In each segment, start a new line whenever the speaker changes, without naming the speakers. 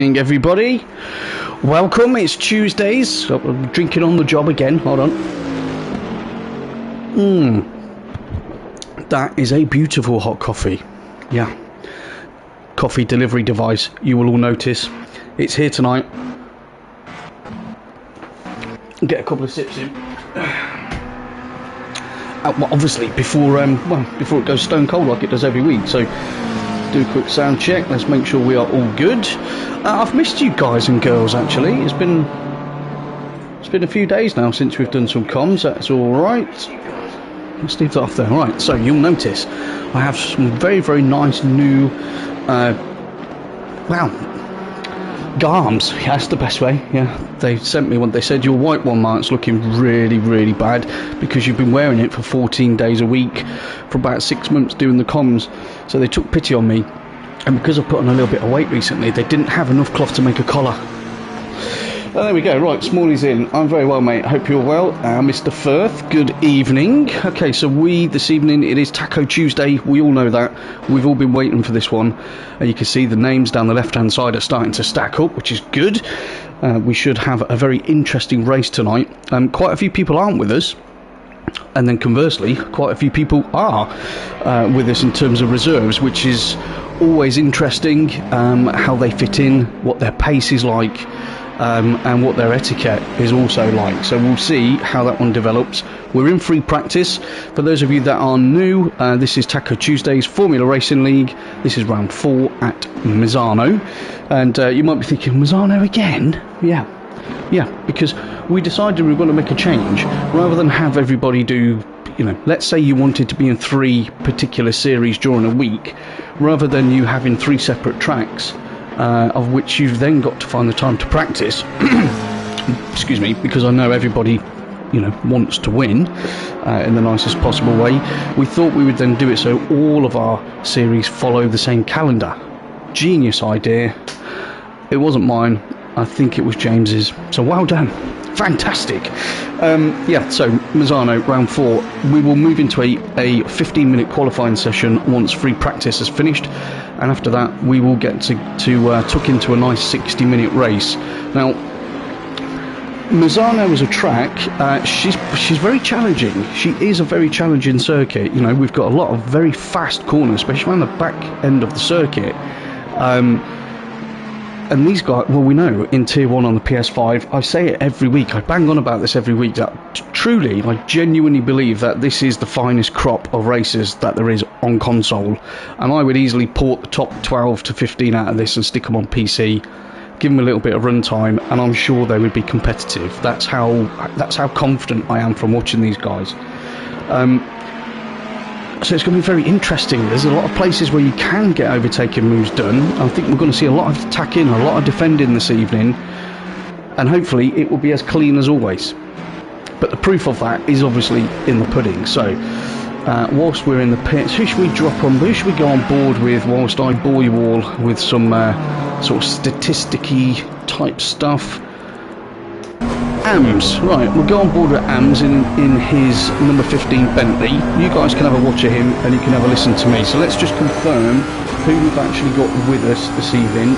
Everybody, welcome. It's Tuesdays. I'm drinking on the job again. Hold on. That is a beautiful hot coffee. Yeah, coffee delivery device. You will all notice it's here tonight. Get a couple of sips in. Well, obviously before it goes stone cold like it does every week. So do a quick sound check. Let's make sure we are all good. I've missed you guys and girls. Actually, it's been a few days now since we've done some comms. That's all right. Let's leave that off there. All right. So you'll notice I have some very, very nice new garms. Yeah, that's the best way. Yeah, they sent me one. They said your white one, Mark's looking really, really bad because you've been wearing it for 14 days a week for about 6 months doing the comms. So they took pity on me, and because I've put on a little bit of weight recently, they didn't have enough cloth to make a collar. Oh, there we go. Right, Smalley's in. I'm very well, mate. Hope you're well. Mr. Firth, good evening. Okay, so this evening, it is Taco Tuesday. We all know that. We've all been waiting for this one. And you can see the names down the left-hand side are starting to stack up, which is good. We should have a very interesting race tonight. Quite a few people aren't with us. And then conversely, quite a few people are with us in terms of reserves, which is always interesting. How they fit in, what their pace is like. And what their etiquette is also like. So we'll see how that one develops. We're in free practice. For those of you that are new, this is Taco Tuesday's Formula Racing League. This is round 4 at Misano. And you might be thinking, Misano again? Yeah, because we decided we were going to make a change. Rather than have everybody do, let's say you wanted to be in 3 particular series during a week, rather than you having 3 separate tracks, of which you've then got to find the time to practice. Excuse me, because I know everybody, wants to win in the nicest possible way. We thought we would then do it so all of our series follow the same calendar. Genius idea. It wasn't mine. I think it was James's. So well done. Fantastic. So Misano round 4, we will move into a 15-minute qualifying session once free practice has finished, and after that we will get to tuck into a nice 60-minute race. Now Misano is a track, she's very challenging. She is a very challenging circuit. We've got a lot of very fast corners, especially around the back end of the circuit. And these guys, well, we know in Tier 1 on the PS5, I say it every week, I bang on about this every week, that truly, I genuinely believe that this is the finest crop of racers that there is on console. And I would easily port the top 12 to 15 out of this and stick them on PC, give them a little bit of runtime, and I'm sure they would be competitive. That's how confident I am from watching these guys. So it's going to be very interesting. There's a lot of places where you can get overtaking moves done. I think we're going to see a lot of attacking, a lot of defending this evening, and hopefully it will be as clean as always. But the proof of that is obviously in the pudding. So whilst we're in the pits, who should we drop on? Who should we go on board with whilst I bore you all with some sort of statisticky type stuff? AMS, right, we'll go on board with AMS in his number 15 Bentley. You guys can have a watch of him and you can have a listen to me. So let's just confirm who we've actually got with us this evening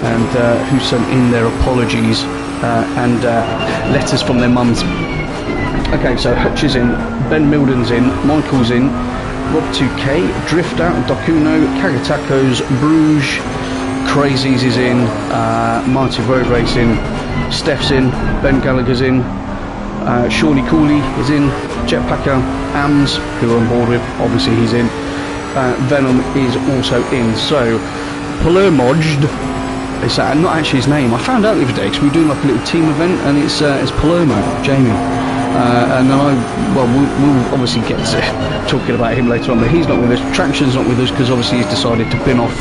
and who sent in their apologies and letters from their mums. Okay, so Hutch is in, Ben Milden's in, Michael's in, Rob 2K, Drifter, Dokuno, Kagatacos, Bruges, Crazies is in, Marty Road Racing, Steph's in, Ben Gallagher's in, Shawny Cooley is in, Jetpacker, AMS, who we're on board with, obviously he's in, Venom is also in. So Palermojed, it's not actually his name. I found out the other day because we were doing like a little team event, and it's Palermo, Jamie. And then we'll obviously get to talking about him later on, but he's not with us. Traction's not with us because obviously he's decided to bin off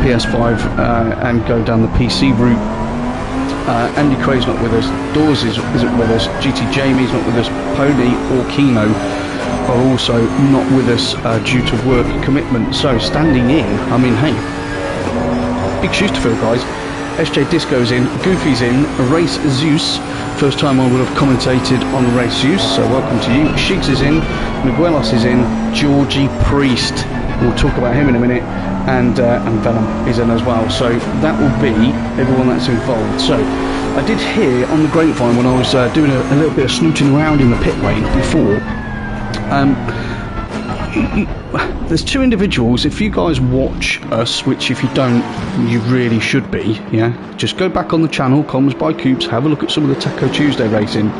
PS5 and go down the PC route. Andy Cray's not with us, Dawes isn't with us, GT Jamie's not with us, Pony or Kino are also not with us due to work commitment. So standing in, I mean, hey, big shoes to fill, guys. SJ Disco's in, Goofy's in, Race Zeus, first time I would have commentated on Race Zeus, so welcome to you. Shigs is in, Miguelos is in, Georgie Priest, we'll talk about him in a minute, and Venom is in as well. So that will be everyone that's involved. So I did hear on the grapevine when I was doing a little bit of snooting around in the pit lane before. There's two individuals. If you guys watch us, which if you don't, you really should be, yeah, just go back on the channel, COMMS by Coops, have a look at some of the Taco Tuesday racing,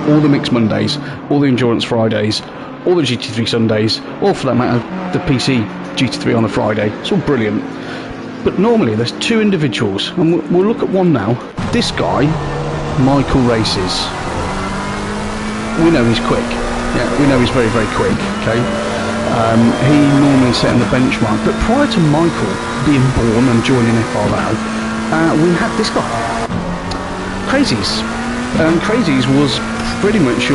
all the Mixed Mondays, all the Endurance Fridays, all the GT3 Sundays, or for that matter, the PC GT3 on a Friday. It's all brilliant. But normally there's two individuals, and we'll look at one now. This guy, Michael Races. We know he's quick. Yeah, we know he's very, very quick, okay? He normally setting the benchmark, but prior to Michael being born and joining FRL, we had this guy, Crazies. Crazies was pretty much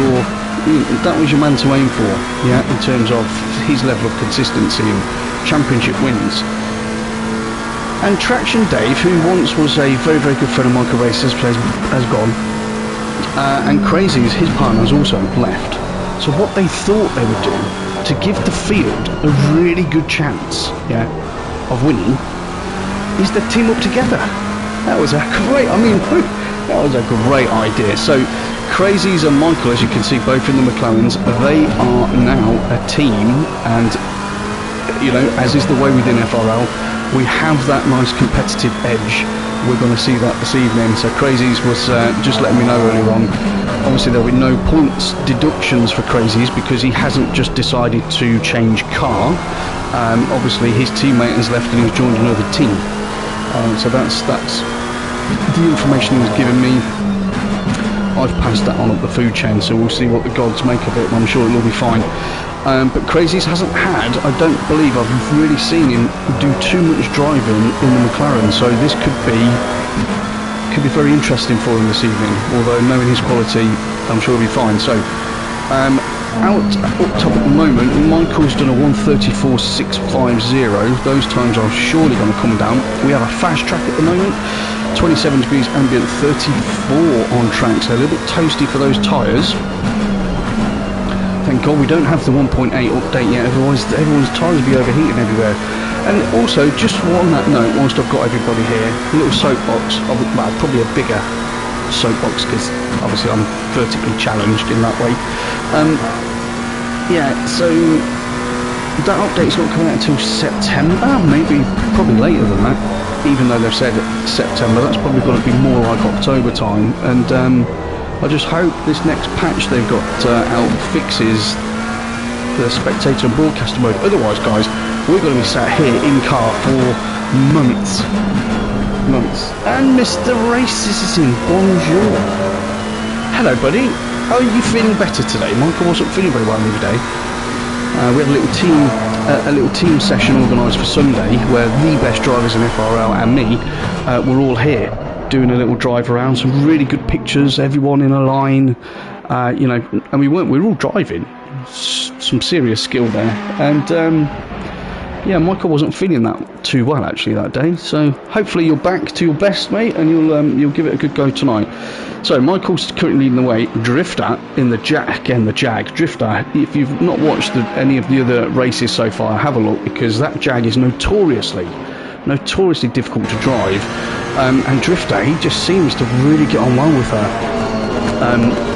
that was your man to aim for, yeah, in terms of his level of consistency and championship wins. And Traction Dave, who once was a very, very good friend of Michael Races, has gone. And Crazies, his partner, has also left. So what they thought they would do to give the field a really good chance, yeah, of winning, is to team up together. That was a great idea. So Crazies and Michael, as you can see, both in the McLarens, they are now a team, and you know, as is the way within FRL, we have that nice competitive edge. We're going to see that this evening. So Crazies was just letting me know earlier on. Obviously there'll be no points deductions for Crazies because he hasn't just decided to change car. Obviously his teammate has left and he's joined another team. So that's the information he was giving me. I've passed that on up the food chain, so we'll see what the gods make of it. I'm sure it'll be fine. But Crazies hasn't had, I don't believe I've really seen him do too much driving in the McLaren, so this could be very interesting for him this evening, although knowing his quality, I'm sure he'll be fine. So up top at the moment, Michael's done a 1:34.650. Those times are surely going to come down. We have a fast track at the moment, 27 degrees ambient, 34 on track, so a little bit toasty for those tyres. Thank God we don't have the 1.8 update yet, otherwise everyone's tyres will be overheating everywhere. And also, just on that note, whilst I've got everybody here, a little soapbox, well, probably a bigger soapbox because obviously I'm vertically challenged in that way. Yeah, so that update's not coming out until September, probably later than that, even though they've said September. That's probably going to be more like October time, and I just hope this next patch they've got out fixes the spectator and broadcaster mode. Otherwise, guys, we're going to be sat here in car for months. And Mr. Races is in. Bonjour. Hello, buddy. Are you feeling better today? Michael wasn't feeling very well the other day. We had a little team session organised for Sunday where the best drivers in FRL and me were all here doing a little drive around. Some really good pictures, everyone in a line, you know, and we were all driving. Some serious skill there, and yeah, Michael wasn't feeling that too well actually that day, so hopefully you're back to your best, mate, and you'll give it a good go tonight. So Michael's currently leading the way. Drifter in the Jag, Drifter, if you've not watched any of the other races so far, have a look, because that Jag is notoriously difficult to drive, and Drifter, he just seems to really get on well with her.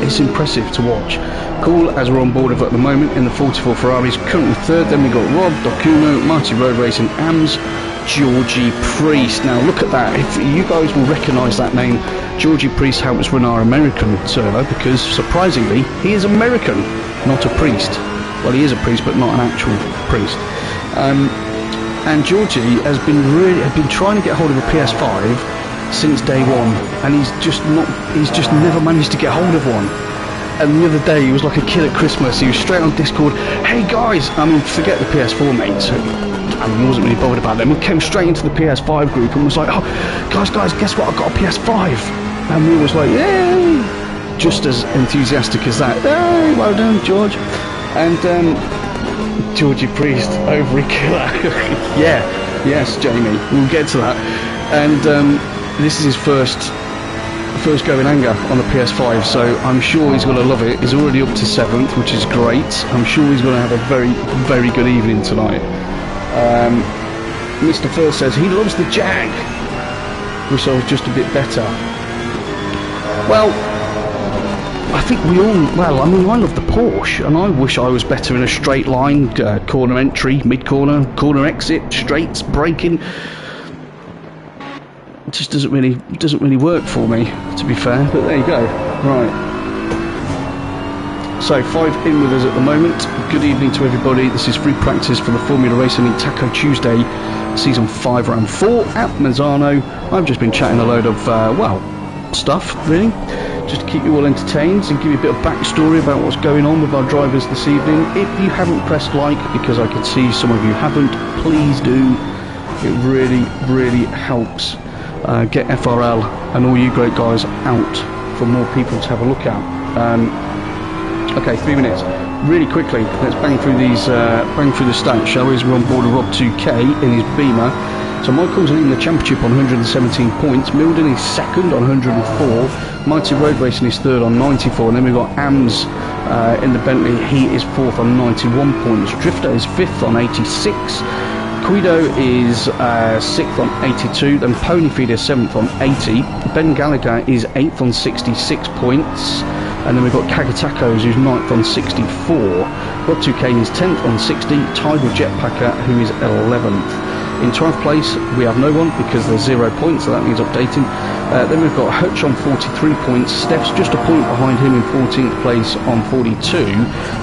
It's impressive to watch. Cool, as we're on board of at the moment in the 44 Ferraris, currently third. Then we've got Rob, Dokuno, Marty Road Racing, AMS, Georgie Priest. Now look at that, if you guys will recognise that name. Georgie Priest helps run our American server because surprisingly he is American, not a priest. Well, he is a priest but not an actual priest. And Georgie has been trying to get hold of a PS5 since day one, and he's just never managed to get hold of one. And the other day he was like a kid at Christmas. He was straight on Discord, hey guys, forget the PS4 mates, he wasn't really bothered about them. We came straight into the PS5 group and was like, oh guys, guess what, I got a PS5. And we was like, yay, just as enthusiastic as that. Hey, well done George. And Georgie Priest, ovary killer. Yes Jamie, we'll get to that. And this is his first go in anger on the PS5, so I'm sure he's going to love it. He's already up to 7th, which is great. I'm sure he's going to have a very, very good evening tonight. Mr. Phil says he loves the Jag. Wish I was just a bit better. Well, I think we all, well, I mean, I love the Porsche, and I wish I was better in a straight line, corner entry, mid-corner, corner exit, straights, braking. It just doesn't really work for me, to be fair, but there you go. Right. So, 5 in with us at the moment. Good evening to everybody. This is free practice for the Formula Racing Taco Tuesday, Season 5, Round 4 at Misano. I've just been chatting a load of, well, stuff, really, just to keep you all entertained and give you a bit of backstory about what's going on with our drivers this evening. If you haven't pressed like, because I can see some of you haven't, please do. It really helps get FRL and all you great guys out for more people to have a look at. Okay, 3 minutes. Really quickly, let's bang through these, bang through the stats, shall we? As we're on board of Rd4 in his Beamer. So Michael's leading the championship on 117 points. Milden is second on 104. Mighty Road Racing is third on 94. And then we've got AMS in the Bentley. He is fourth on 91 points. Drifter is fifth on 86. Guido is sixth on 82. Then Ponyfeed is seventh on 80. Ben Gallagher is eighth on 66 points. And then we've got Kagatacos, who's 9th on 64. Rod2K is 10th on 60. Tied with Jetpacker, who is 11th. In 12th place, we have no one because there's 0 points, so that means updating. Then we've got Hutch on 43 points. Steph's just a point behind him in 14th place on 42.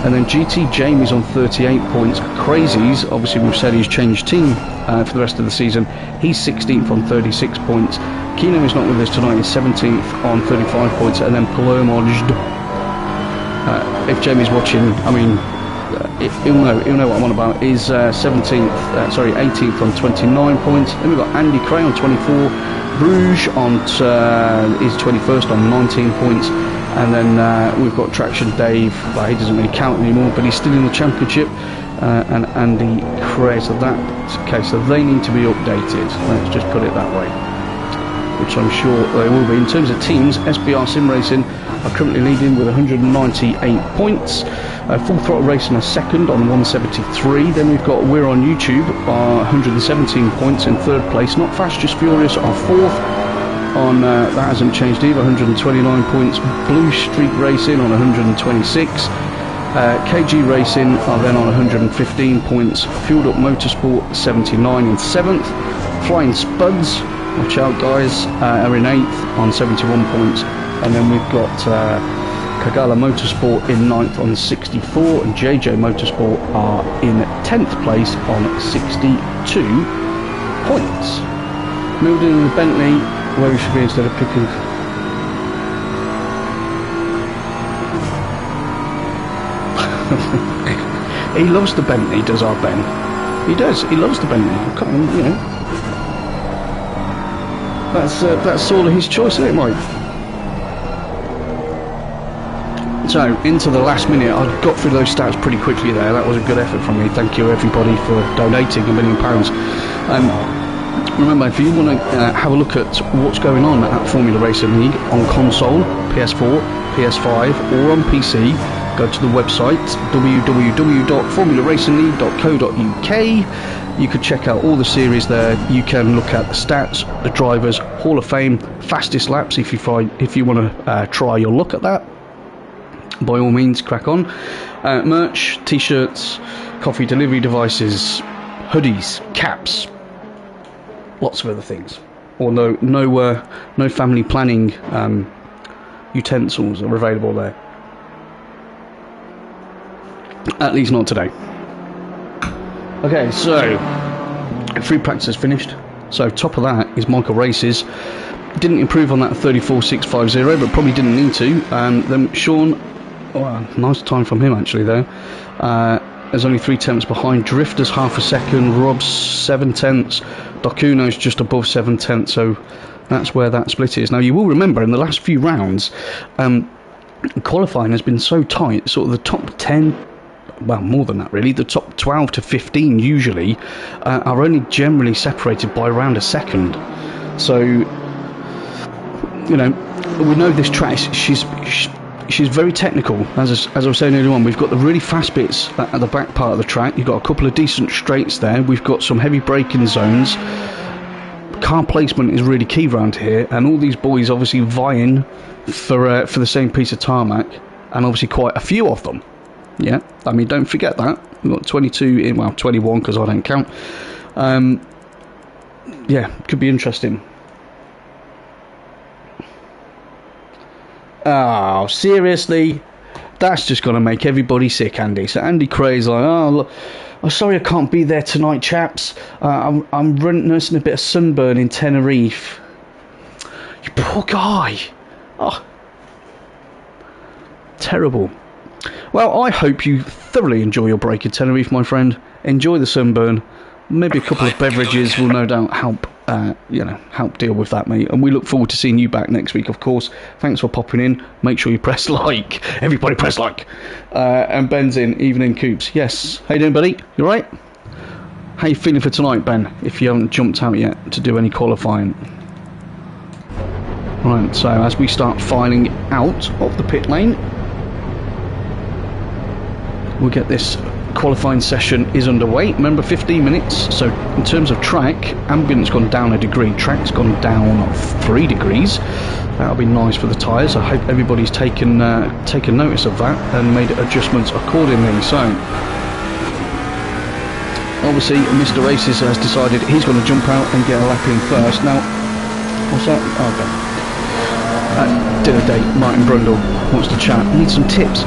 And then GT Jamie's on 38 points. Crazies, obviously we've said he's changed team for the rest of the season. He's 16th on 36 points. Kino is not with us tonight, he's 17th on 35 points. And then Palomaged, if Jamie's watching, I mean, he'll know what I'm on about, is 18th on 29 points. Then we've got Andy Cray on 24, Bruges on is 21st on 19 points, and then we've got Traction Dave. Well, he doesn't really count anymore, but he's still in the championship, and Andy Cray. So that's okay. So they need to be updated. Let's just put it that way, which I'm sure they will be. In terms of teams, SBR Sim Racing are currently leading with 198 points. Full Throttle Racing are second on 173. Then we've got We're on YouTube, 117 points in third place. Not Fast, Just Furious are fourth on, that hasn't changed either, 129 points. Blue Street Racing on 126. KG Racing are then on 115 points. Fueled Up Motorsport 79 in 7th. Flying Spuds, watch out guys, are in 8th on 71 points. And then we've got Kagala Motorsport in 9th on 64, and JJ Motorsport are in 10th place on 62 points. Milden in the Bentley, where we should be instead of picking. He loves the Bentley, does our Ben? He does. He loves the Bentley. You know, that's all of his choice, isn't it, Mike? So, into the last minute, I got through those stats pretty quickly there. That was a good effort from me. Thank you, everybody, for donating £1 million. Remember, if you want to have a look at what's going on at Formula Racing League on console, PS4, PS5, or on PC, go to the website www.formularacingligue.co.uk. You could check out all the series there. You can look at the stats, the drivers, Hall of Fame, fastest laps if you want to try your luck at that. By all means, crack on. Merch, t-shirts, coffee delivery devices, hoodies, caps, lots of other things. Or no family planning utensils are available there. At least not today. Okay, so free practice finished. So top of that is Michael Races. Didn't improve on that 34.650, but probably didn't need to. Then Sean. Oh, nice time from him actually though. There's only 3 tenths behind. Drifter's half a second. Rob's 7 tenths. Dokuno's just above 7 tenths. So that's where that split is. Now you will remember in the last few rounds, qualifying has been so tight. Sort of the top 10, well more than that really, the top 12 to 15 usually are only generally separated by around a second. So you know, we know this track. she's very technical. As I was saying earlier on, we've got the really fast bits at the back part of the track. You've got a couple of decent straights there. We've got some heavy braking zones. Car placement is really key around here, and all these boys obviously vying for the same piece of tarmac, and obviously quite a few of them. Yeah, I mean, don't forget that. We've got 22 in, well, 21 because I don't count. Yeah, could be interesting. Oh, seriously? That's just going to make everybody sick, Andy. So Andy Cray's like, oh, look, I'm sorry I can't be there tonight, chaps. I'm nursing a bit of sunburn in Tenerife. You poor guy. Oh, terrible. Well, I hope you thoroughly enjoy your break in Tenerife, my friend. Enjoy the sunburn. Maybe a couple of beverages will no doubt help, help deal with that, mate. And we look forward to seeing you back next week, of course. Thanks for popping in. Make sure you press like. Everybody press like. And Ben's in. Evening, Coops. Yes. How you doing, buddy? You all right? How you feeling for tonight, Ben, if you haven't jumped out yet to do any qualifying? Right, so as we start filing out of the pit lane, we'll get this qualifying session is underway. Remember, 15 minutes. So in terms of track, ambient's gone down a degree, track's gone down 3 degrees. That'll be nice for the tyres. I hope everybody's taken notice of that and made adjustments accordingly. So obviously Mr. Races has decided he's going to jump out and get a lap in first. Now, what's that? Oh, okay. Dinner date, Martin Brundle wants to chat. Needs some tips.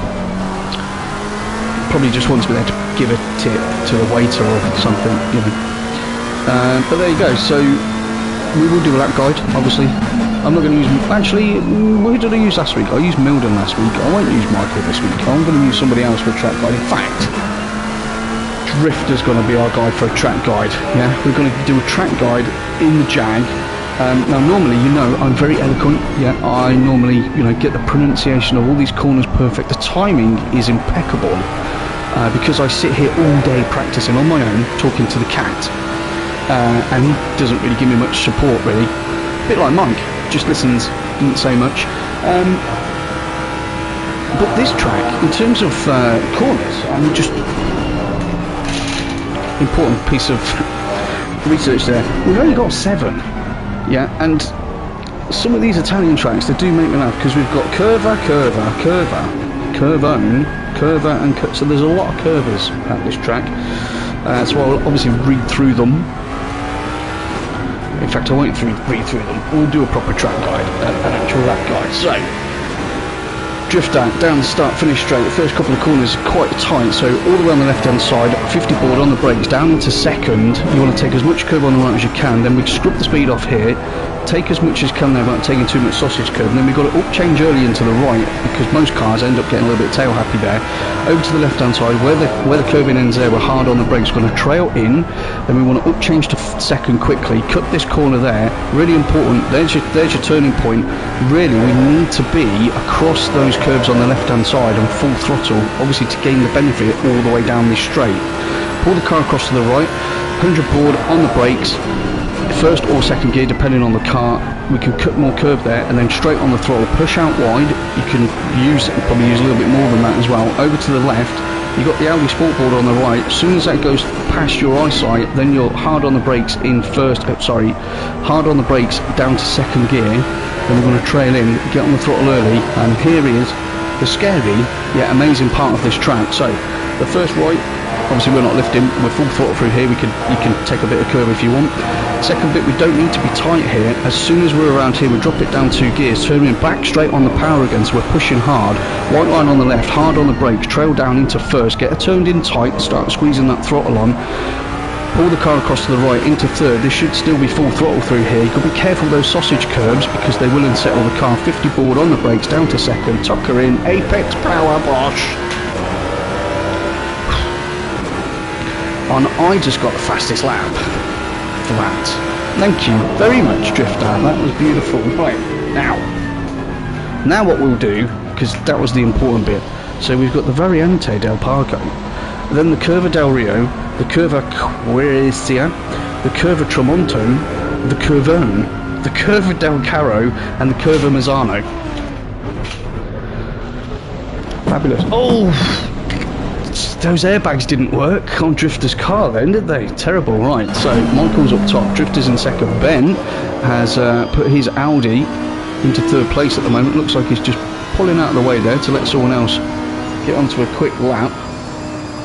Probably just wants me there to give a tip to the waiter or something, you know. But there you go. So we will do a lap guide, obviously. I'm not going to use... Actually, who did I use last week? I used Milden last week. I won't use Michael this week. I'm going to use somebody else for a track guide. In fact, Drifter's going to be our guide for a track guide. Yeah, we're going to do a track guide in the Jag. Now normally, you know, I'm very eloquent. Yeah, I normally, get the pronunciation of all these corners perfect. The timing is impeccable. Because I sit here all day practicing on my own, talking to the cat, and he doesn't really give me much support, really. A bit like Mike, just listens, doesn't say much. But this track, in terms of corners, just important piece of research there. We've only got 7, yeah, and some of these Italian tracks, they do make me laugh because we've got curva, curvone, curva, and so there's a lot of curvers at this track. So I'll obviously read through them. In fact, I won't read through them. We'll do a proper track guide, an actual lap guide. So, drift out, down the start, finish straight. The first couple of corners are quite tight, so all the way on the left-hand side, 50 board on the brakes, down into second. You want to take as much curve on the right as you can. Then we scrub the speed off here. Take as much as you can there without taking too much sausage curve, and then we've got to up change early into the right because most cars end up getting a little bit tail happy there. Over to the left hand side where the curving ends there, we're hard on the brakes, we're going to trail in, then we want to up change to second quickly, cut this corner there, really important, there's your turning point. Really we need to be across those curves on the left hand side and full throttle, obviously to gain the benefit all the way down this straight. Pull the car across to the right, 100 board on the brakes, first or second gear depending on the car. We can cut more curve there and then straight on the throttle, push out wide. You can probably use a little bit more than that as well. Over to the left, you've got the Audi Sport board on the right. As soon as that goes past your eyesight, then you're hard on the brakes in first, hard on the brakes down to second gear. Then we're going to trail in, get on the throttle early, and here is the scary yet amazing part of this track. So the first right, obviously we're not lifting, we're full throttle through here, you can take a bit of curve if you want. Second bit, we don't need to be tight here. As soon as we're around here, we drop it down 2 gears, turning back straight on the power again, so we're pushing hard. White line on the left, hard on the brakes, trail down into first, get it turned in tight, start squeezing that throttle on. Pull the car across to the right into third. This should still be full throttle through here. You've got to be careful of those sausage curves because they will unsettle the car. 50 board on the brakes, down to second, tucker in, apex power, Bosch. And I just got the fastest lap for that. Thank you very much, Drifter. That was beautiful. Right, now what we'll do, because that was the important bit. So we've got the Variante del Parco, then the Curva del Rio, the Curva Quercia, the Curva Tramontone, the Curvone, the Curva del Caro, and the Curva Misano. Fabulous. Oh, those airbags didn't work on Drifter's car then, did they? Terrible. Right, so Michael's up top, Drifter's in second. Ben has put his Audi into third place at the moment. Looks like he's just pulling out of the way there to let someone else get onto a quick lap.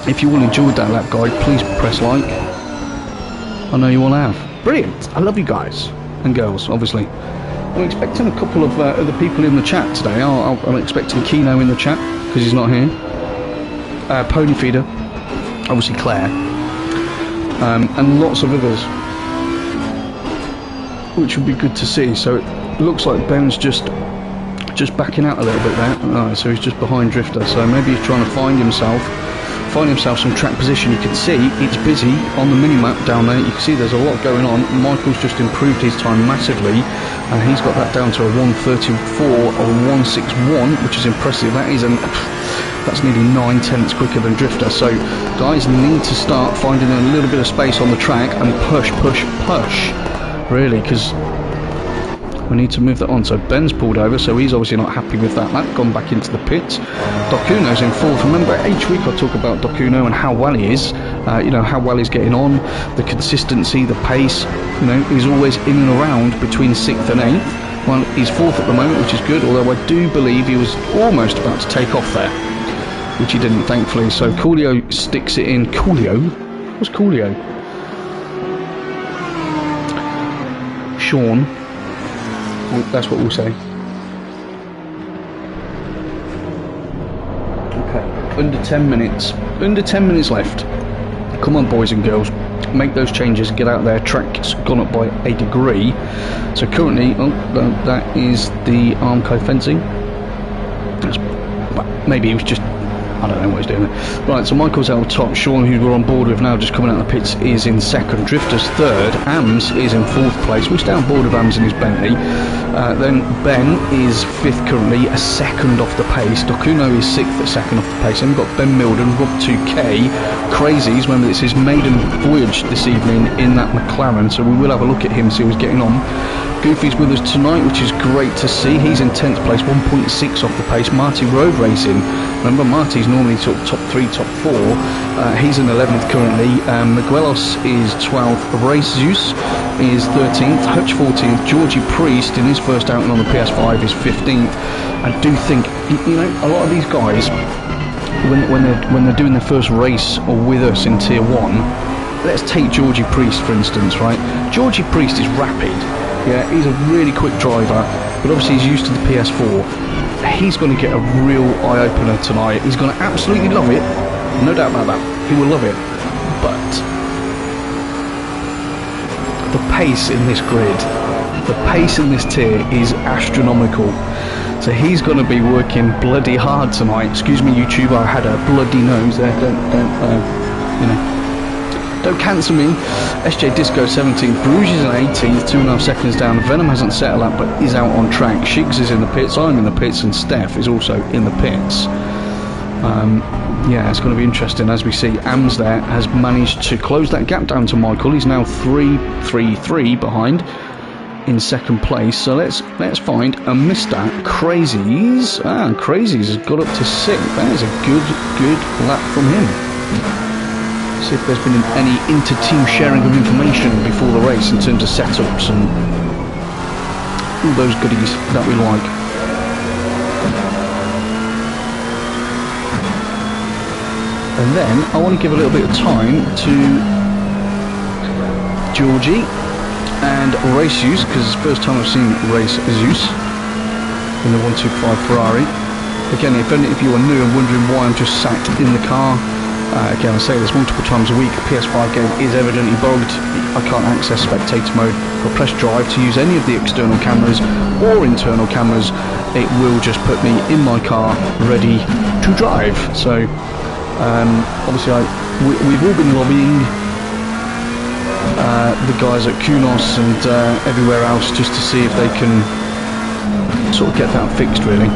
If you all enjoyed that lap guide, please press like. I know you all have. Brilliant. I love you guys and girls, obviously. I'm expecting a couple of other people in the chat today. I'm expecting Kino in the chat because he's not here. Pony Feeder, obviously Claire, and lots of others, which would be good to see. So it looks like Ben's just backing out a little bit there. Alright, so he's just behind Drifter, so maybe he's trying to find himself some track position. You can see it's busy on the mini-map down there. You can see there's a lot going on. Michael's just improved his time massively, and he's got that down to a 1:34 or 1:61, which is impressive. That's nearly 9/10 quicker than Drifter. So guys need to start finding a little bit of space on the track and push, really, because we need to move that on. So Ben's pulled over, so he's obviously not happy with that. That gone back into the pits. Dokuno's in fourth. Remember, each week I talk about Dokuno and how well he is. You know, how well he's getting on, the consistency, the pace. You know, he's always in and around between 6th and 8th. Well, he's fourth at the moment, which is good, although I do believe he was almost about to take off there, which he didn't, thankfully. So Coolio sticks it in. Coolio? What's Coolio? Sean. Well, that's what we'll say. Okay, under 10 minutes. Under 10 minutes left. Come on, boys and girls. Make those changes, get out there. Track's gone up by a degree. So currently, that is the Armco fencing. Maybe it was just, I don't know what he's doing there. Right, so Michael's out top. Sean, who we're on board with now, just coming out of the pits, is in second. Drifter's third. Ams is in fourth place. We're still on board with Ams in his Bentley. Then Ben is fifth currently, a second off the pace. Dokuno is sixth, a second off the pace. Then we've got Ben Milden, Rob 2K, Crazies. Remember, it's his maiden voyage this evening in that McLaren, so we will have a look at him, see how he's getting on. Goofy's with us tonight, which is great to see. He's in 10th place, 1.6 off the pace. Marty Road Racing. Remember, Marty's normally sort of top 3, top 4. He's in 11th currently. Miguelos is 12th. Race Zeus is 13th. Hutch 14th. Georgie Priest in his first outing on the PS5 is 15th. I do think, you know, a lot of these guys, when they're doing their first race or with us in Tier 1, let's take Georgie Priest for instance, right? Georgie Priest is rapid. Yeah, he's a really quick driver, but obviously he's used to the PS4. He's going to get a real eye-opener tonight. He's going to absolutely love it, no doubt about that. He will love it, but the pace in this grid, the pace in this tier is astronomical. So he's going to be working bloody hard tonight. Excuse me, YouTuber, I had a bloody nose there. Don't cancel me. SJ Disco 17th, Bruges is in 18th, 2.5 seconds down. Venom hasn't settled up but is out on track. Shigs is in the pits, I'm in the pits, and Steph is also in the pits. Yeah, it's going to be interesting as we see. Ams there has managed to close that gap down to Michael. He's now 3 behind in second place. So let's find a Mr. Crazies. Crazies has got up to 6th. That is a good lap from him. See if there's been any inter-team sharing of information before the race in terms of setups and all those goodies that we like. And then I want to give a little bit of time to Georgie and Race Zeus, because it's the first time I've seen Race Zeus in the 125 Ferrari. Again, if any of you are new and wondering why I'm just sat in the car, again, I say this multiple times a week, PS5 game is evidently bogged. I can't access spectator mode. If I press drive to use any of the external cameras or internal cameras, it will just put me in my car ready to drive. So obviously we've all been lobbying the guys at Kunos and everywhere else just to see if they can sort of get that fixed, really.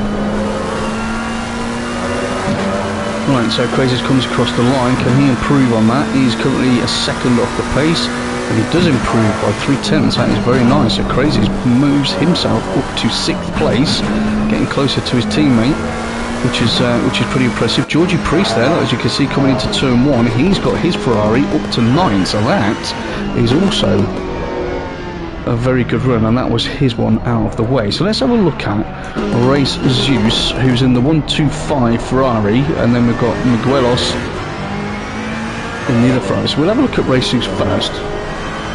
Right, so Crazies comes across the line. Can he improve on that? He's currently a second off the pace, and he does improve by 3/10. That is very nice. So Crazies moves himself up to 6th place, getting closer to his teammate. which is pretty impressive. Georgie Priest there, as you can see, coming into turn 1, he's got his Ferrari up to 9, so that is also a very good run, and that was his one out of the way. So let's have a look at Race Zeus, who's in the 125 Ferrari, and then we've got Miguelos in the other Ferrari. So we'll have a look at Race Zeus first.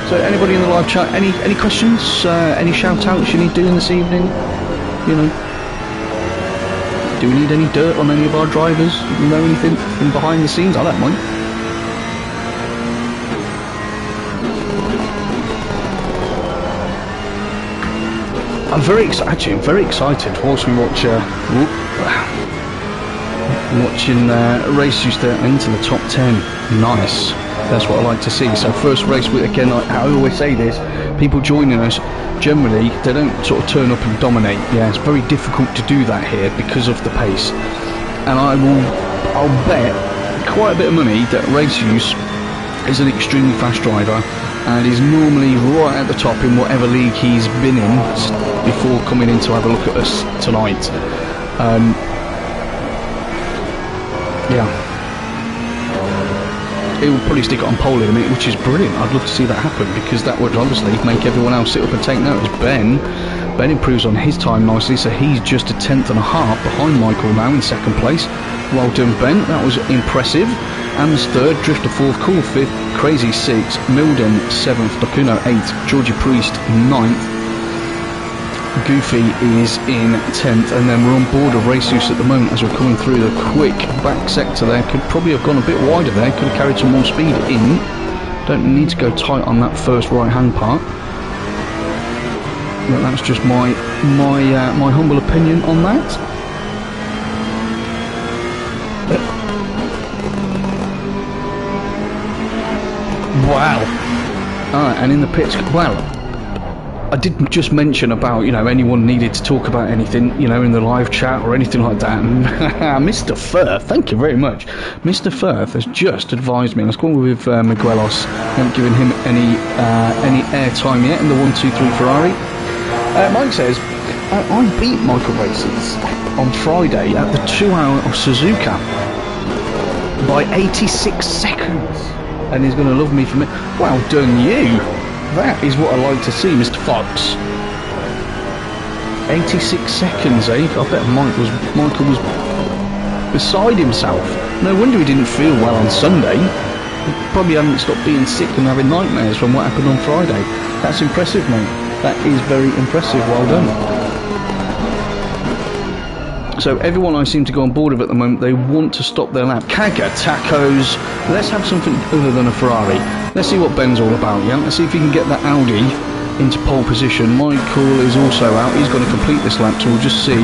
So anybody in the live chat, any questions, any shout outs you need doing this evening? You know, do we need any dirt on any of our drivers? You know anything from behind the scenes? I don't mind. I'm very excited whilst we watch watching Race Zeus there into the top 10. Nice, that's what I like to see. So first race, again, I always say this, people joining us, generally they don't sort of turn up and dominate. Yeah, it's very difficult to do that here because of the pace, and I'll bet quite a bit of money that Race Zeus is an extremely fast driver and is normally right at the top in whatever league he's been in before coming in to have a look at us tonight. Yeah, he will probably stick it on pole in a minute, which is brilliant. I'd love to see that happen, because that would obviously make everyone else sit up and take notice. Ben improves on his time nicely, so he's just a 10th and a half behind Michael now in second place. Well done, Ben, that was impressive. Ams third, Drifter fourth, Cool fifth, Crazy sixth, Milden seventh, Dakuno eighth, Georgie Priest ninth, Goofy is in 10th, and then we're on board of Race Zeus at the moment as we're coming through the quick back sector there. Could probably have gone a bit wider there, could have carried some more speed in. Don't need to go tight on that first right hand part, but that's just my humble opinion on that. Wow. Alright, and in the pits, wow, I didn't just mention about, you know, anyone needed to talk about anything, you know, in the live chat or anything like that. Mr. Firth, thank you very much. Mr. Firth has just advised me, I was calling with Miguelos, I haven't given him any airtime yet in the 123 Ferrari. Mike says, I beat Michael Races on Friday at the 2 hour of Suzuka by 86 seconds. And he's going to love me for it. Well done, you. That is what I like to see, Mr. Fox. 86 seconds, eh? I bet Michael was beside himself. No wonder he didn't feel well on Sunday. He probably hadn't stopped being sick and having nightmares from what happened on Friday. That's impressive, mate. That is very impressive. Well done. So everyone I seem to go on board with at the moment, they want to stop their lap. Kaga tacos. Let's have something other than a Ferrari. Let's see what Ben's all about, yeah? Let's see if he can get that Audi into pole position. Michael is also out. He's going to complete this lap, so we'll just see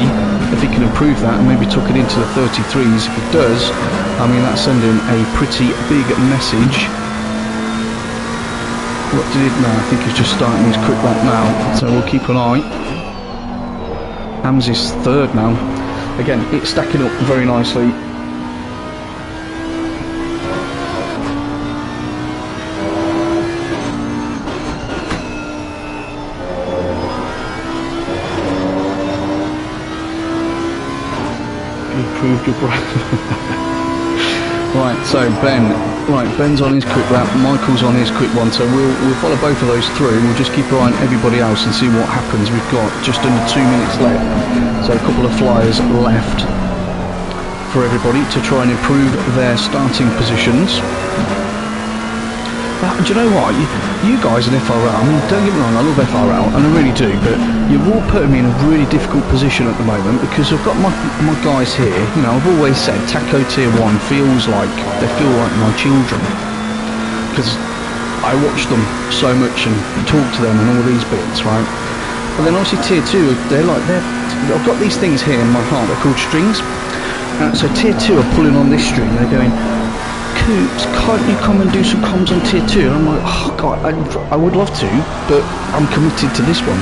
if he can improve that and maybe tuck it into the 33s. If it does, I mean, that's sending a pretty big message. What did it now? I think he's just starting his quick lap now, so we'll keep an eye. Ams is third now. Again, it's stacking up very nicely. Improved your Right, so Ben's on his quick lap, Michael's on his quick one, so we'll follow both of those through. We'll just keep our eye on everybody else and see what happens. We've got just under 2 minutes left, so a couple of flyers left for everybody to try and improve their starting positions. But do you know what? You guys in FRL, I mean, don't get me wrong, I love FRL, and I really do, but you're all putting me in a really difficult position at the moment, because I've got my guys here. You know, I've always said Taco Tier 1 feels like, they feel like my children, because I watch them so much and talk to them and all these bits, right? But then obviously Tier 2, I've got these things here in my heart, they're called strings. So Tier 2 are pulling on this string, they're going, Coops, can't you come and do some comms on Tier 2? And I'm like, oh god, I would love to, but I'm committed to this one.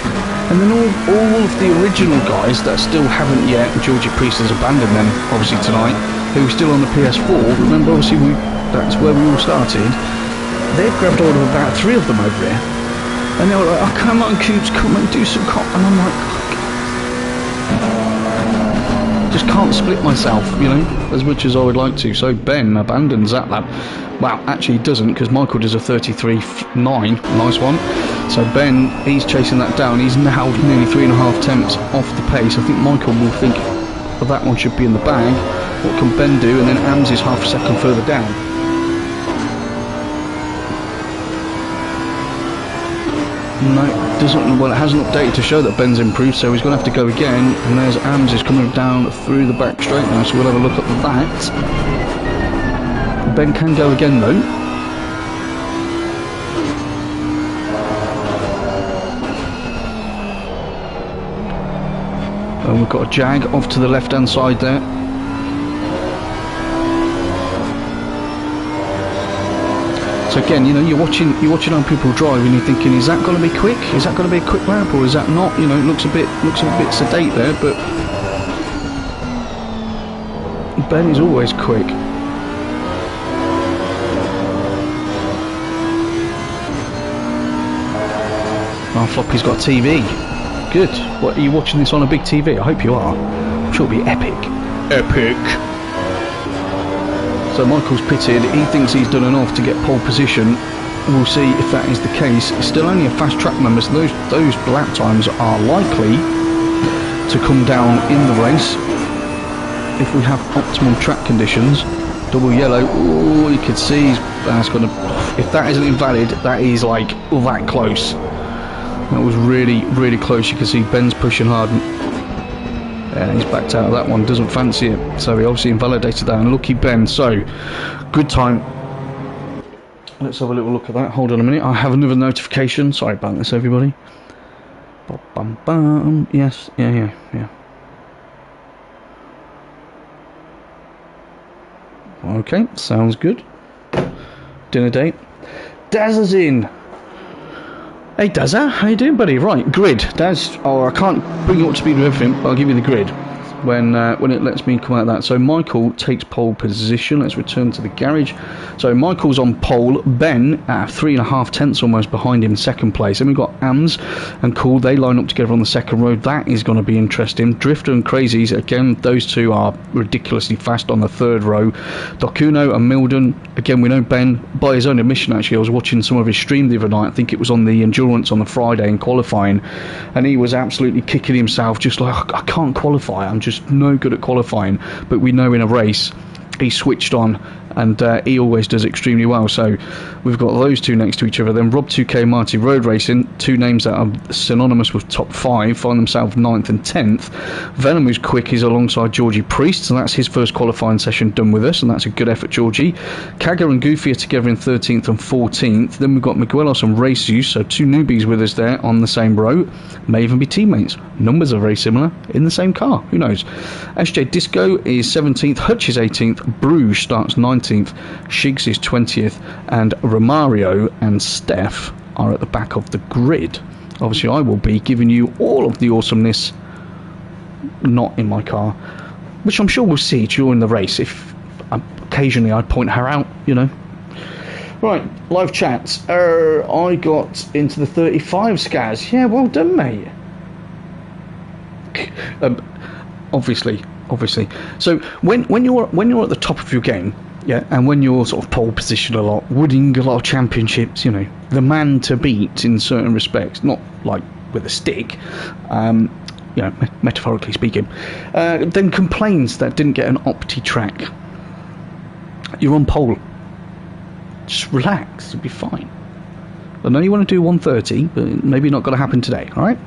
And then all of the original guys that still haven't yet, Georgie Priest has abandoned them, obviously tonight, who are still on the PS4, remember obviously that's where we all started, they've grabbed hold of about 3 of them over here. And they were like, oh come on Coops, come and do some comms. And I'm like, oh, just can't split myself, you know, as much as I would like to. So Ben abandons that lap. Well, actually he doesn't, because Michael does a 33.9, nice one. So Ben, he's chasing that down. He's now nearly 3.5 tenths off the pace. I think Michael will think that one should be in the bag. What can Ben do? And then AMS is half a second further down. No, it doesn't. Well, it hasn't updated to show that Ben's improved, so he's going to have to go again. And there's AMS is coming down through the back straight now, so we'll have a look at that. Ben can go again though. And we've got a Jag off to the left hand side there. So again, you know, you're watching how people drive, and you're thinking, is that going to be quick? Is that going to be a quick lap, or is that not? You know, it looks a bit sedate there, but Ben is always quick. Oh, Floppy's got TV. Good. What, are you watching this on a big TV? I hope you are. I'm sure it'll be epic. Epic. So Michael's pitted. He thinks he's done enough to get pole position. We'll see if that is the case. It's still only a fast track member, so those lap times are likely to come down in the race if we have optimal track conditions. Double yellow. Oh, you can see that's going to. If that isn't invalid, that is like that close. That was really, really close. You can see Ben's pushing hard. And he's backed out of that one. Doesn't fancy it. So he obviously invalidated that. And lucky Ben. So, good time. Let's have a little look at that. Hold on a minute. I have another notification. Sorry about this, everybody. Bum, bum. Yes. Yeah. Okay. Sounds good. Dinner date. Daz is in. Hey Dazza, how you doing, buddy? Right, grid. Daz, oh, I can't bring you up to speed with everything, but I'll give you the grid when it lets me come out of that. So Michael takes pole position. Let's return to the garage. So Michael's on pole. Ben at 3.5 tenths almost behind him, second place. Then we've got AMS and Cool. They line up together on the second row. That is going to be interesting. Drifter and Crazies, again, those two are ridiculously fast on the third row. Dokuno and Milden, again, we know Ben, by his own admission actually, I was watching some of his stream the other night. I think it was on the Endurance on the Friday in qualifying, and he was absolutely kicking himself, just like, I can't qualify, I'm just no good at qualifying. But we know in a race he switched on, and he always does extremely well. So we've got those two next to each other. Then Rob 2K Marty Road Racing, two names that are synonymous with top 5, find themselves 9th and 10th. Venom, who's quick, is alongside Georgie Priest, and that's his first qualifying session done with us, and that's a good effort, Georgie. Kagger and Goofy are together in 13th and 14th. Then we've got Miguelos and Race Use, so two newbies with us there on the same row. May even be teammates. Numbers are very similar in the same car, who knows. SJ Disco is 17th, Hutch is 18th, Bruges starts 19th, Shigs is 20th, and Romario and Steph are at the back of the grid. Obviously I will be giving you all of the awesomeness not in my car, which I'm sure we'll see during the race if occasionally I point her out, you know. Right, live chats. I got into the 35 Scaz. Yeah, well done, mate. Obviously. So when you're at the top of your game, yeah, and when you're sort of pole position a lot, winning a lot of championships, you know, the man to beat in certain respects, not like with a stick, you know, metaphorically speaking, then complains that didn't get an opti track. You're on pole. Just relax, you'll be fine. I know you want to do 130, but maybe not going to happen today, alright?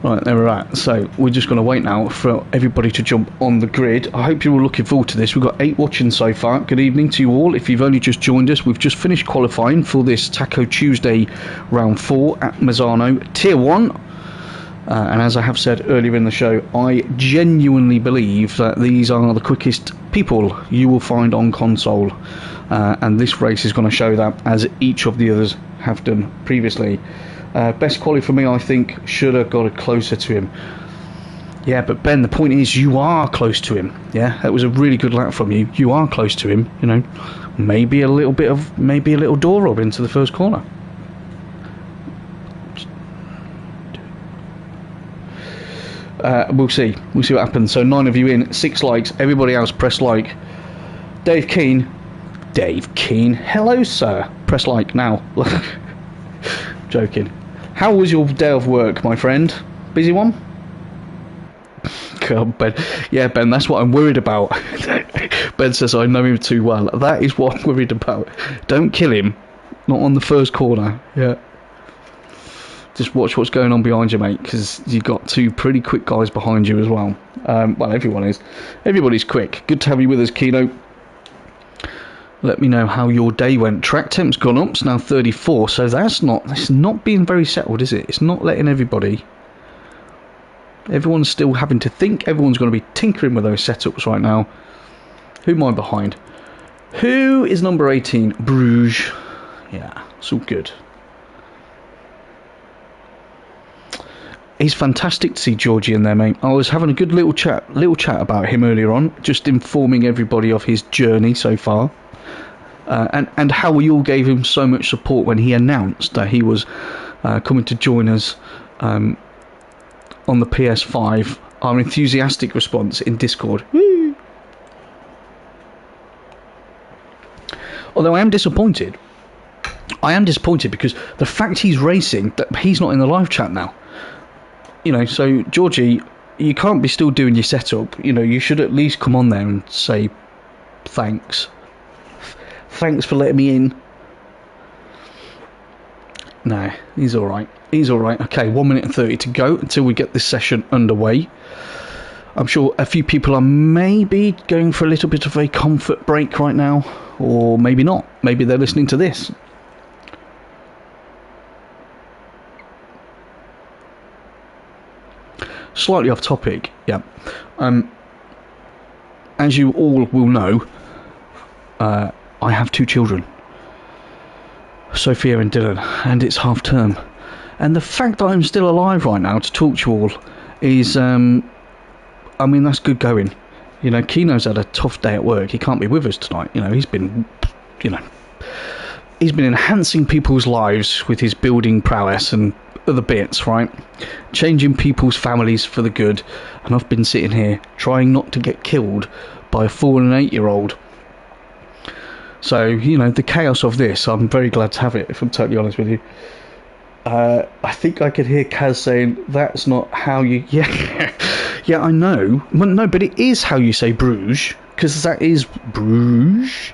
Right, there we're at. So we're just going to wait now for everybody to jump on the grid. I hope you're all looking forward to this. We've got 8 watching so far. Good evening to you all. If you've only just joined us, we've just finished qualifying for this Taco Tuesday round 4 at Misano Tier 1. And as I have said earlier in the show, I genuinely believe that these are the quickest people you will find on console. And this race is going to show that, as each of the others have done previously. Best quality for me, I think, should have got it closer to him. Yeah, but Ben, the point is, you are close to him. Yeah, that was a really good lap from you. You are close to him. You know, maybe a little door rob into the first corner. We'll see what happens. So 9 of you in, 6 likes, everybody else press like. Dave Keane, hello sir, press like now. Joking. How was your day of work, my friend? Busy one? God, Ben. Yeah, Ben, that's what I'm worried about. Ben says I know him too well. That is what I'm worried about. Don't kill him. Not on the first corner. Yeah. Just watch what's going on behind you, mate, because you've got 2 pretty quick guys behind you as well. Well, everyone is. Everybody's quick. Good to have you with us, Kino. Let me know how your day went. Track temp's gone up. It's now 34, so it's not being very settled, is it? It's not letting everybody... Everyone's still having to think. Everyone's going to be tinkering with those setups right now. Who am I behind? Who is number 18? Bruges. Yeah, it's all good. He's fantastic to see Georgie in there, mate. I was having a good little chat about him earlier on, just informing everybody of his journey so far. And how we all gave him so much support when he announced that he was coming to join us on the PS5. Our enthusiastic response in Discord. Woo! Although I am disappointed. Because the fact he's racing, that he's not in the live chat now. You know, so Georgie, you can't be still doing your setup. You know, you should at least come on there and say thanks. Thanks for letting me in. No, he's alright. He's alright. Okay, 1 minute and 30 to go until we get this session underway. I'm sure a few people are maybe going for a little bit of a comfort break right now. Or maybe not. Maybe they're listening to this. Slightly off topic, yeah. As you all will know, I have 2 children, Sophia and Dylan, and it's half term. And the fact that I'm still alive right now to talk to you all is, I mean, that's good going. You know, Kino's had a tough day at work. He can't be with us tonight. You know, he's been enhancing people's lives with his building prowess and other bits, right? Changing people's families for the good. And I've been sitting here trying not to get killed by a 4 and an 8-year-old. So, you know, the chaos of this, I'm very glad to have it, if I'm totally honest with you. I think I could hear Kaz saying, that's not how you... Yeah, yeah, I know. Well, no, but it is how you say Bruges, because that is Bruges.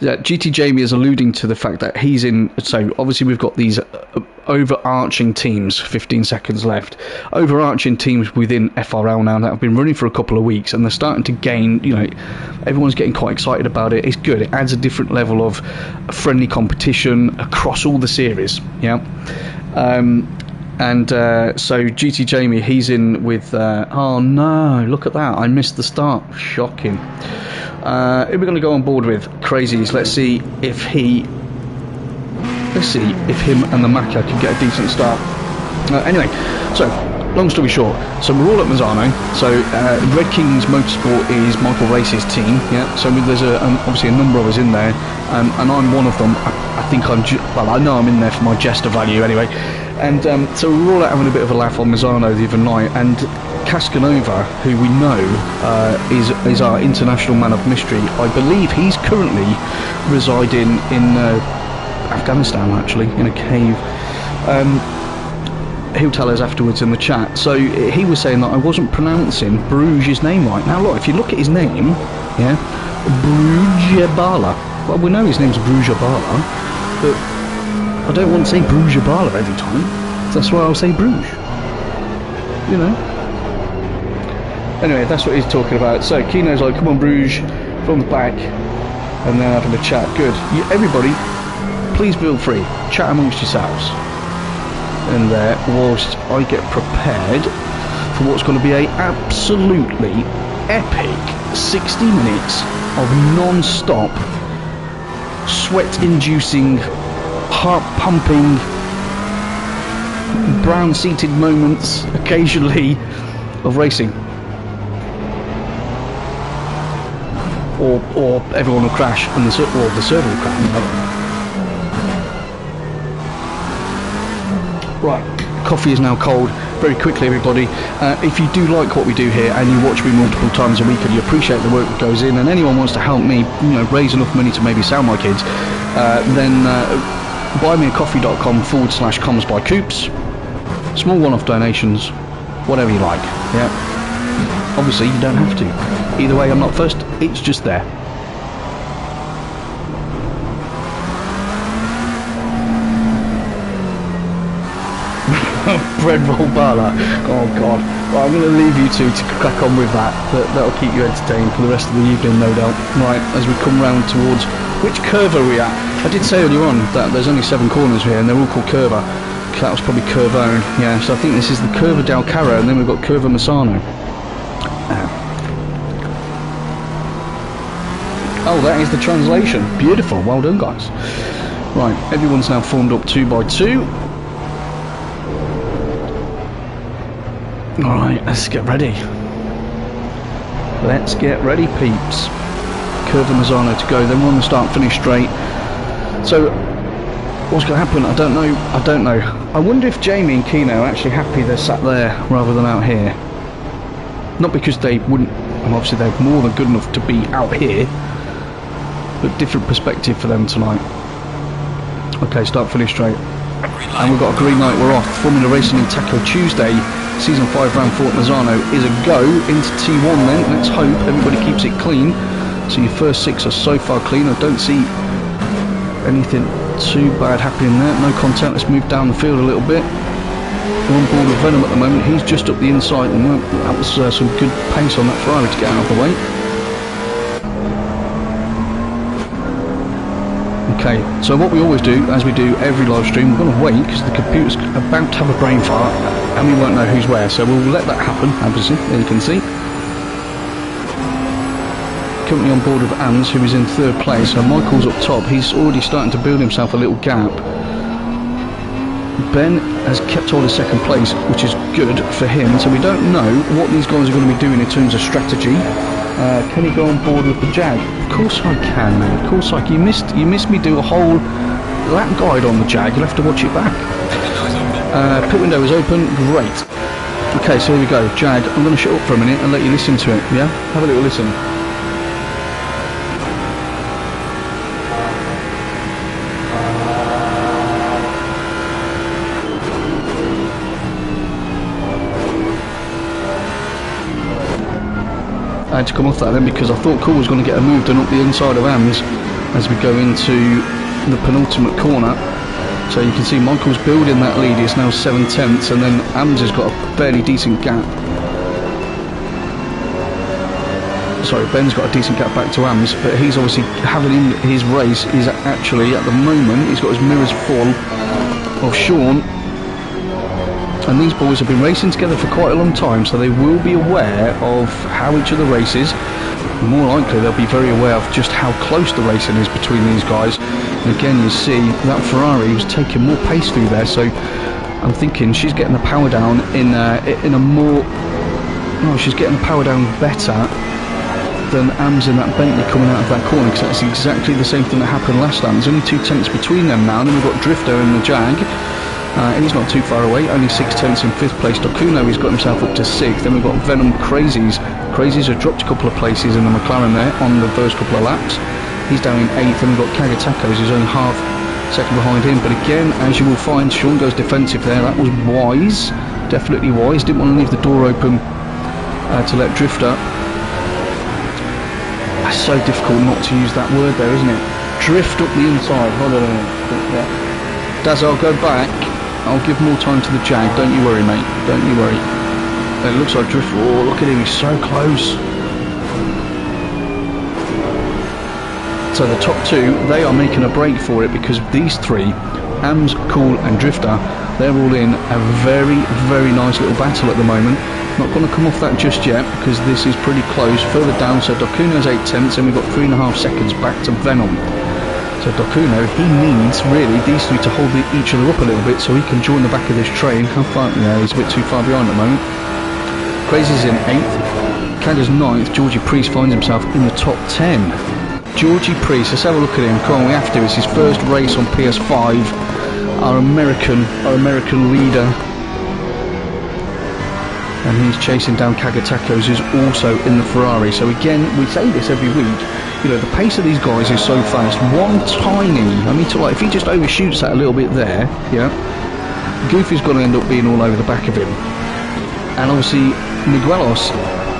Yeah, GT Jamie is alluding to the fact that he's in... So, obviously, we've got these overarching teams, 15 seconds left. Overarching teams within FRL now that have been running for a couple of weeks, and they're starting to gain, you know, everyone's getting quite excited about it. It's good. It adds a different level of friendly competition across all the series, yeah? So GT Jamie, he's in with... oh, no, look at that. I missed the start. Shocking. Who are we going to go on board with? Crazies. Let's see if him and the Macca can get a decent start. Anyway, so long story short, so we're all at Misano. So Red Kings Motorsport is Michael Race's team. Yeah. So there's obviously a number of us in there, and I'm one of them. I think I know I'm in there for my jester value anyway. And so we were all out having a bit of a laugh on Misano the other night, and Cascanova, who we know is our international man of mystery. I believe he's currently residing in Afghanistan, actually, in a cave. He'll tell us afterwards in the chat. So he was saying that I wasn't pronouncing Bruges' name right. Now look, if you look at his name, yeah, Brujabala. Well, we know his name's Brujabala, but I don't want to say Brujabala every time. That's why I'll say Bruges. You know. Anyway, that's what he's talking about. So Kino's like, come on Bruges, from the back, and then having a chat. Good. Everybody, please feel free. Chat amongst yourselves. And there, whilst I get prepared for what's going to be a absolutely epic 60 minutes of non-stop, sweat-inducing, heart-pumping, brown-seated moments, occasionally, of racing. Or everyone will crash, and the server will crash. Right, coffee is now cold. Very quickly, everybody, if you do like what we do here and you watch me multiple times a week and you appreciate the work that goes in, and anyone wants to help me, you know, raise enough money to maybe sell my kids, then buymeacoffee.com/comms by Coops. Small one-off donations, whatever you like. Yeah. Obviously, you don't have to. Either way, I'm not fussed. It's just there. Bread roll barla. Oh god. Well, I'm going to leave you two to crack on with that. That'll keep you entertained for the rest of the evening, no doubt. Right, as we come round towards... Which curve are we at? I did say earlier on that there's only 7 corners here and they're all called Curva. That was probably Curvone. Yeah, so I think this is the Curva del Carro, and then we've got Curva Misano. Oh, that is the translation. Beautiful. Well done, guys. Right, everyone's now formed up 2 by 2. Alright, let's get ready. Let's get ready, peeps. Curva Misano to go, then we're on the start finish straight. So, what's going to happen? I don't know. I wonder if Jamie and Keno are actually happy they're sat there rather than out here. Not because they wouldn't, and obviously they're more than good enough to be out here, but different perspective for them tonight. Okay, start finish straight. And we've got a green light, we're off. Formula Racing in Taco Tuesday, Season 5 Round 4 at Misano is a go into T1 then. Let's hope everybody keeps it clean. So your first 6 are so far clean. I don't see anything too bad happening there. No contact. Let's move down the field a little bit. We're on board with Venom at the moment. He's just up the inside, and that was some good pace on that Ferrari to get out of the way. Okay, so what we always do, as we do every live stream, we're going to wait because the computer's about to have a brain fart and we won't know who's where, so we'll let that happen, obviously, as you can see. Currently on board with AMS, who is in 3rd place, so Michael's up top. He's already starting to build himself a little gap. Ben has kept hold of 2nd place, which is good for him, so we don't know what these guys are going to be doing in terms of strategy. Can he go on board with the Jag? Of course I can, man. Of course I can. You missed me do a whole lap guide on the Jag. You'll have to watch it back. Pit window is open. Great. Okay, so here we go. Jag, I'm going to shut up for a minute and let you listen to it. Yeah? Have a little listen. I had to come off that then because I thought Cool was going to get a move done up the inside of AMS as we go into the penultimate corner. So you can see Michael's building that lead. It's now 7/10, and then AMS has got a fairly decent gap. Sorry, Ben's got a decent gap back to AMS, but he's obviously having in his race is actually at the moment he's got his mirrors full of Sean. And these boys have been racing together for quite a long time, so they will be aware of how each other races. More likely they'll be very aware of just how close the racing is between these guys. And again, you see that Ferrari was taking more pace through there, so I'm thinking she's getting the power down in a more... No, she's getting the power down better than AMS in that Bentley coming out of that corner, because that's exactly the same thing that happened last time. There's only 2 tenths between them now, and then we've got Drifter in the Jag. He's not too far away, only 6 tenths in 5th place. Dokuno, he's got himself up to 6th. Then we've got Venom Crazies. Crazies have dropped a couple of places in the McLaren there on the first couple of laps. He's down in 8th, and we've got Kagatacos, who's only half second behind him. But again, as you will find, Sean goes defensive there. That was wise, definitely wise. Didn't want to leave the door open to let Drifter. It's so difficult not to use that word there, isn't it? Drift up the inside. Hold on a minute. Daz, I'll go back. I'll give more time to the Jag. Don't you worry, mate. Don't you worry. It looks like Drift. Oh, look at him. He's so close. So the top 2, they are making a break for it because these 3, AMS, Cool and Drifter, they're all in a very, very nice little battle at the moment. Not going to come off that just yet because this is pretty close. Further down, so Dokuno's 8 tenths, and we've got 3.5 seconds back to Venom. So Dokuno, he needs really these 3 to hold each other up a little bit so he can join the back of this train. How far? Yeah, he's a bit too far behind at the moment. Crazy's in 8th, Kaga's 9th. Georgie Priest finds himself in the top 10. Georgie Priest, let's have a look at him. Come on, we have to. It's his first race on PS5. Our American leader. and he's chasing down Kagatakos, who's also in the Ferrari. So again, we say this every week, you know, the pace of these guys is so fast. One tiny, I mean, to like, if he just overshoots that a little bit there, yeah, Goofy's going to end up being all over the back of him. And obviously, Miguelos,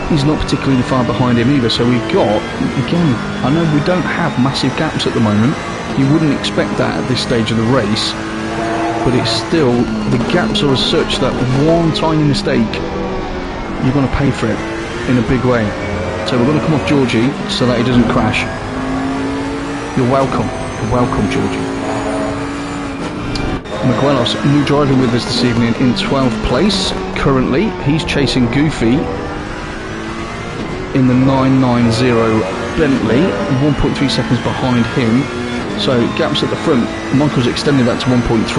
he's not particularly far behind him either. So we've got, again, I know we don't have massive gaps at the moment. You wouldn't expect that at this stage of the race, but it's still, the gaps are as such that one tiny mistake, you're going to pay for it in a big way. So we're going to come off Georgie so that he doesn't crash. You're welcome. You're welcome, Georgie. Miguelos, new driver with us this evening in 12th place. Currently, he's chasing Goofy in the 990 Bentley, 1.3 seconds behind him. So gaps at the front. Michael's extended that to 1.3.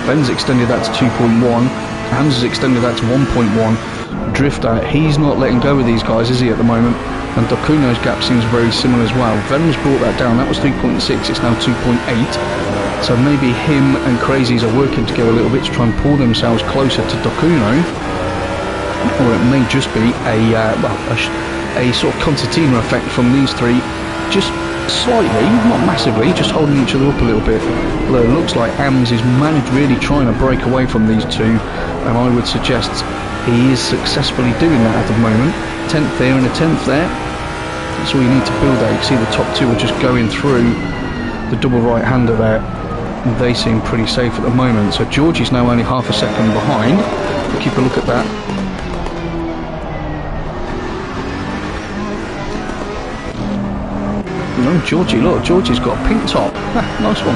Ben's extended that to 2.1. Hans has extended that to 1.1. Drifter, he's not letting go of these guys, is he, at the moment? And Dokuno's gap seems very similar as well. Venom's brought that down. That was 3.6. It's now 2.8. So maybe him and Crazies are working together a little bit to try and pull themselves closer to Dokuno. Or it may just be a sort of concertina effect from these three, just slightly, not massively, just holding each other up a little bit. Although it looks like AMS is really trying to break away from these two, and I would suggest he is successfully doing that at the moment. 10th there and a 10th there. That's all you need to build there. You can see the top two are just going through the double right-hander there. They seem pretty safe at the moment. So Georgie's now only half a second behind. Keep a look at that. No, Georgie, look, Georgie's got a pink top. Nice one.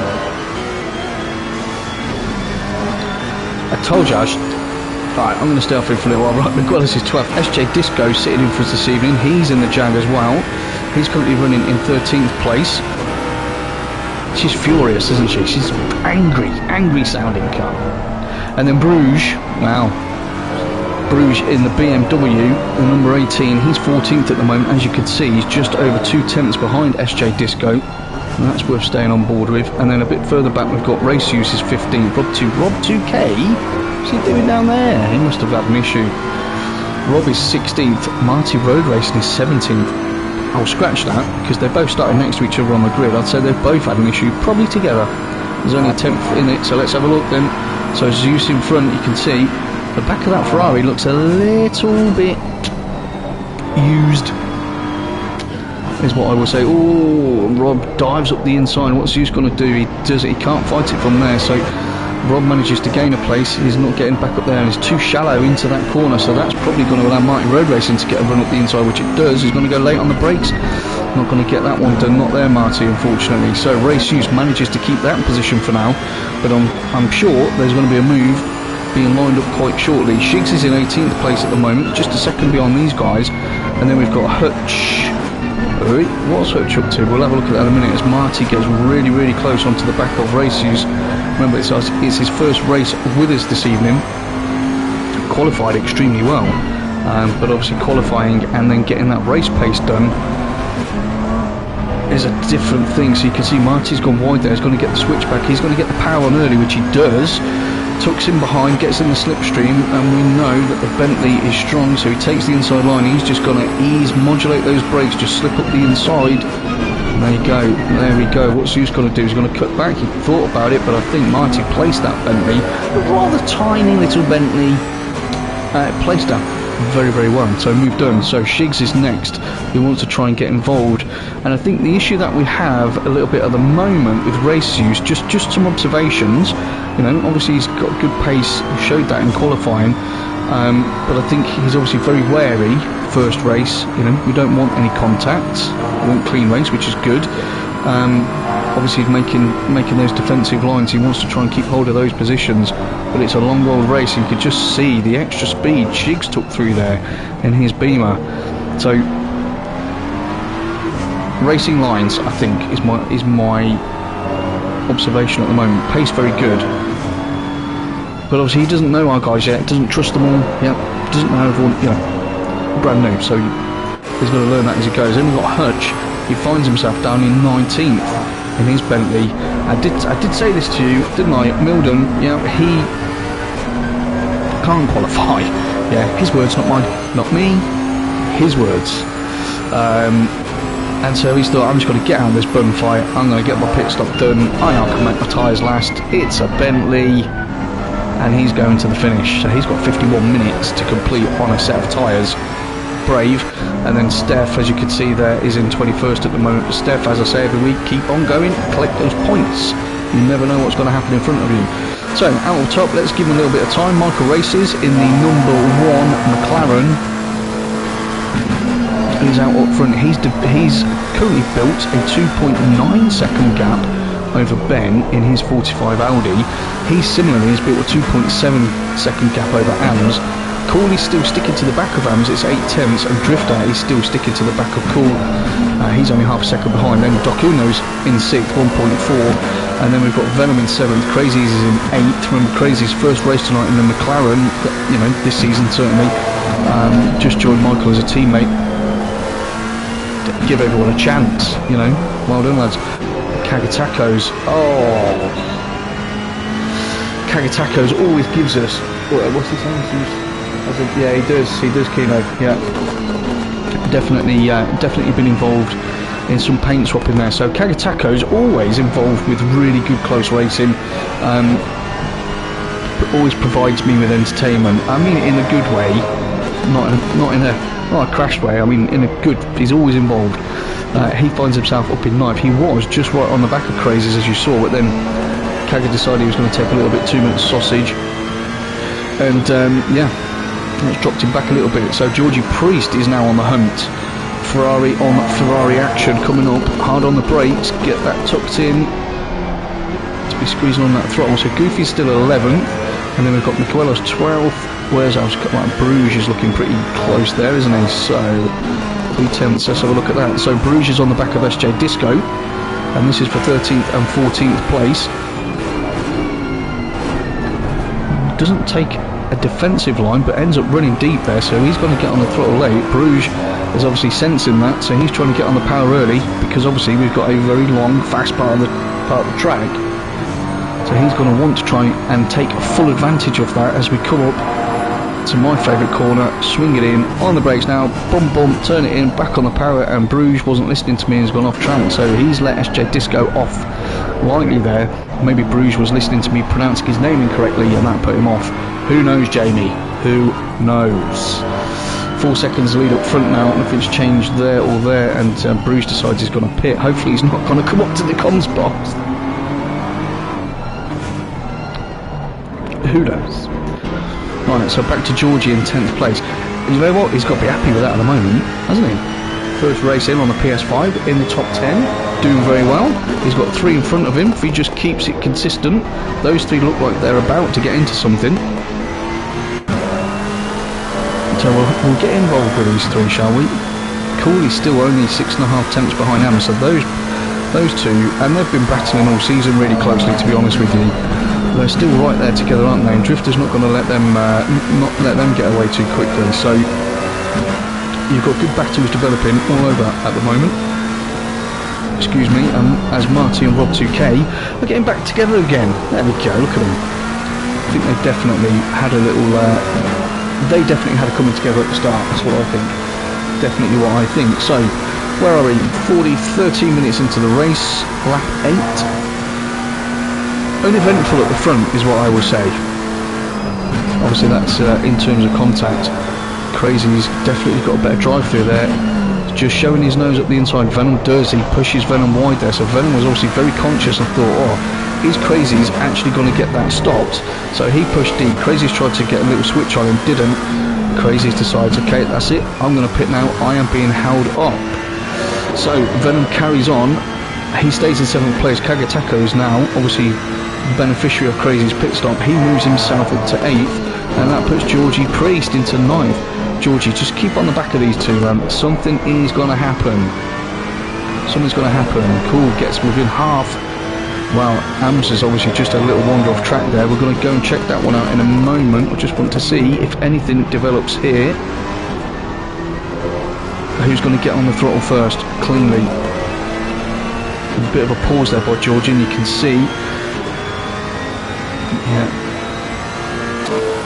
I told you I should... Right, I'm going to stay off here for a little while. Right, Miguelos is 12th. SJ Disco sitting in for us this evening. He's in the Jag as well. He's currently running in 13th place. She's furious, isn't she? She's angry sounding car. And then Bruges, wow. Bruges in the BMW, the number 18, he's 14th at the moment. As you can see, he's just over 2/10 behind SJ Disco. And that's worth staying on board with. And then a bit further back, we've got Race Use is 15th. Rob 2K, what's he doing down there? He must have had an issue. Rob is 16th. Marty Road Racing is 17th. I'll scratch that, because they're both starting next to each other on the grid. I'd say they've both had an issue, probably together. There's only a 10th in it, so let's have a look then. So Zeus in front, you can see the back of that Ferrari looks a little bit used, is what I will say. Oh, Rob dives up the inside. What's Zeus going to do? He does it. He can't fight it from there. So Rob manages to gain a place. He's not getting back up there, and it's too shallow into that corner. So that's probably going to allow Martin Road Racing to get a run up the inside, which it does. He's going to go late on the brakes. Not going to get that one done. Not there, Marty, unfortunately. So Race Use manages to keep that in position for now. But I'm sure there's going to be a move being lined up quite shortly. Shigs is in 18th place at the moment, just a second behind these guys. And then we've got Hutch. What's Hutch up to? We'll have a look at that in a minute as Marty gets really close onto the back of Race Use. Remember, it's his first race with us this evening. Qualified extremely well, but obviously qualifying and then getting that race pace done is a different thing. So you can see Marty's gone wide there. He's going to get the switchback. He's going to get the power on early, which he does. Tucks in behind, gets in the slipstream, and we know that the Bentley is strong, so he takes the inside line. He's just going to modulate those brakes, just slip up the inside. And there you go. There we go. What's Zeus going to do? He's going to cut back. He thought about it, but I think Marty placed that Bentley, a rather tiny little Bentley, placed that very well. So move done. So Shigs is next. He wants to try and get involved, and I think the issue that we have a little bit at the moment with Race Use, just some observations. You know, obviously he's got good pace. He showed that in qualifying, but I think he's obviously very wary. First race, you know, we don't want any contacts. We want clean race, which is good. Obviously he's making those defensive lines. He wants to try and keep hold of those positions, but it's a long old race. You could just see the extra speed Shigs took through there in his Beamer. So racing lines, I think, is my observation at the moment. Pace very good, but obviously he doesn't know our guys yet. Doesn't trust them all. Yeah, doesn't know everyone. You know, brand new. So he's got to learn that as he goes. Then we've got Hutch. He finds himself down in 19th in his Bentley. I did say this to you, didn't I? Milden, yeah, he can't qualify. Yeah, his words, not mine, not me, his words. And so he's thought, I'm just going to get out of this bum fight, I'm going to get my pit stop done, I know I can make my tyres last, it's a Bentley, and he's going to the finish. So he's got 51 minutes to complete on a set of tyres. Brave. And then Steph, as you can see there, is in 21st at the moment. But Steph, as I say every week, keep on going, collect those points. You never know what's going to happen in front of you. So, out of top, let's give him a little bit of time. Michael races in the number 1 McLaren. He's out up front. He's currently built a 2.9 second gap over Ben in his 45 Audi. He similarly has built a 2.7 second gap over AMS. Cooley's still sticking to the back of AMS, it's 8/10, and Drifter is still sticking to the back of Cool. He's only half a second behind. Then Doc Uno's in 6th, 1.4, and then we've got Venom in 7th, Crazy's is in 8th. Remember Crazy's first race tonight in the McLaren, you know, this season certainly. Just joined Michael as a teammate. Give everyone a chance, you know. Well done, lads. Kagatako's, Kagatako's always gives us, what's his name? Yeah, he does, Kino, yeah. Definitely been involved in some paint swapping there. So Kagatako's always involved with really good close racing. Always provides me with entertainment. I mean it in a good way, not in a crash way. I mean in a good. He's always involved. He finds himself up in 9th. He was just right on the back of Crazies, as you saw, but then Kaga decided he was going to take a little bit too much sausage, and yeah, it's dropped him back a little bit. So Georgie Priest is now on the hunt. Ferrari on Ferrari action coming up. Hard on the brakes. Get that tucked in. To be squeezing on that throttle. So Goofy's still 11th, and then we've got Michaelos 12th. Where's our Bruges is looking pretty close there, isn't he? So 3/10. Let's have a look at that. So Bruges is on the back of SJ Disco, and this is for 13th and 14th place. Doesn't take a defensive line, but ends up running deep there, so he's going to get on the throttle late. Bruges is obviously sensing that, so he's trying to get on the power early, because obviously we've got a very long, fast part of the track. So he's going to want to try and take full advantage of that as we come up to my favourite corner, swing it in, on the brakes now, bum bum, turn it in, back on the power, and Bruges wasn't listening to me and has gone off track, so he's let SJ Disco off lightly there. Maybe Bruges was listening to me pronouncing his name incorrectly and that put him off. Who knows, Jamie? Who knows? 4 seconds lead up front now, nothing's changed there or there, and Bruges decides he's going to pit. Hopefully he's not going to come up to the comms box. Who knows? Right, so back to Georgie in 10th place. And you know what? He's got to be happy with that at the moment, hasn't he? First race in on the PS5 in the top 10, doing very well. He's got 3 in front of him. If he just keeps it consistent, those 3 look like they're about to get into something. So we'll get involved with these 3, shall we? Cooley's still only 6.5 behind Am, so those 2, and they've been battling all season really closely, to be honest with you. They're still right there together, aren't they? And Drifter's not going to let them get away too quickly. So you've got good battles developing all over at the moment. Excuse me. As Marty and Rob 2K are getting back together again. There we go. Look at them. I think they definitely had a little. They definitely had a coming together at the start. That's what I think. Definitely what I think. So where are we? 13 minutes into the race. Lap 8. Uneventful at the front is what I will say. Obviously that's in terms of contact. Crazy's definitely got a better drive through there. Just showing his nose up the inside. Venom does, he pushes Venom wide there, so Venom was obviously very conscious and thought, oh, is Crazy's actually going to get that stopped? So he pushed deep. Crazy's tried to get a little switch on him, didn't. Crazy's decides, okay, that's it, I'm going to pit now, I am being held up. So Venom carries on. He stays in 7th place. Kagatako is now obviously beneficiary of Crazy's pit stop. He moves himself up to 8th, and that puts Georgie Priest into 9th. Georgie, just keep on the back of these 2. Something is going to happen. Something's going to happen. Cool gets within half. Well, Ams is obviously just a little wander off track there. We're going to go and check that one out in a moment. I just want to see if anything develops here. Who's going to get on the throttle first cleanly? A bit of a pause there by Georgie, and you can see. Yeah.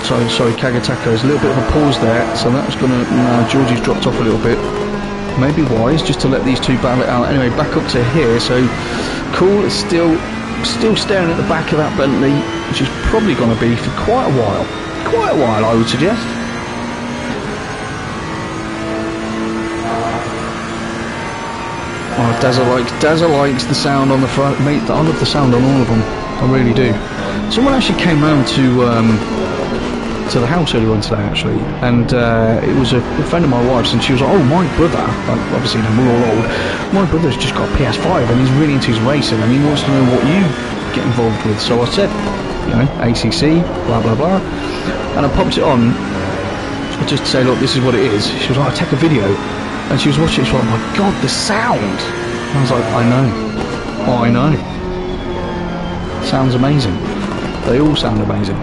So sorry, Kagataka's a little bit of a pause there, so that's gonna, Georgie's dropped off a little bit. Maybe wise just to let these two battle it out. Anyway, back up to here, so Cool is still staring at the back of that Bentley, which is probably gonna be for quite a while. Quite a while, I would suggest. Oh, Dazza likes the sound on the front, mate. I love the sound on all of them. I really do. Someone actually came round to the house earlier on today, actually, and it was a friend of my wife's, and she was like, "Oh, my brother, like, obviously, you know, we're all old. My brother's just got a PS5, and he's really into his racing, and he wants to know what you get involved with." So I said, you know, ACC, blah blah blah, and I popped it on just to say, "Look, this is what it is." She was like, "I'll take a video." And she was watching it, she was like, "Oh my god, the sound!" And I was like, "I know. Oh, I know. Sounds amazing. They all sound amazing."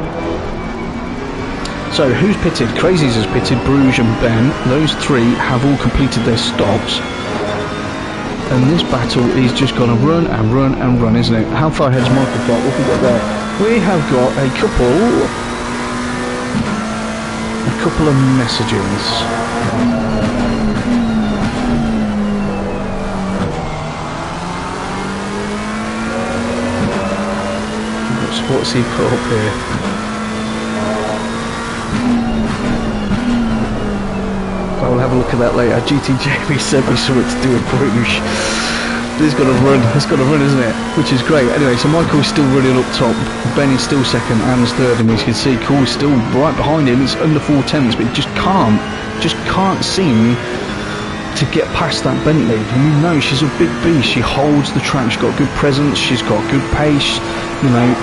So, who's pitted? Crazies has pitted, Bruges and Ben. Those three have all completed their stops. And this battle is just going to run and run and run, isn't it? How far ahead's Michael got? What have we got there? We have got a couple of messages. What's he put up here? I will have a look at that later. GTJB sent me something to do with Bruges. This is going to run, isn't it? Which is great. Anyway, so Michael's still running up top. Ben is still second, Anne's third, and as you can see, Cool's still right behind him. It's under 4 tenths, but it just can't seem to get past that Bentley. And we know she's a big beast. She holds the track. She's got good presence. She's got good pace. You know,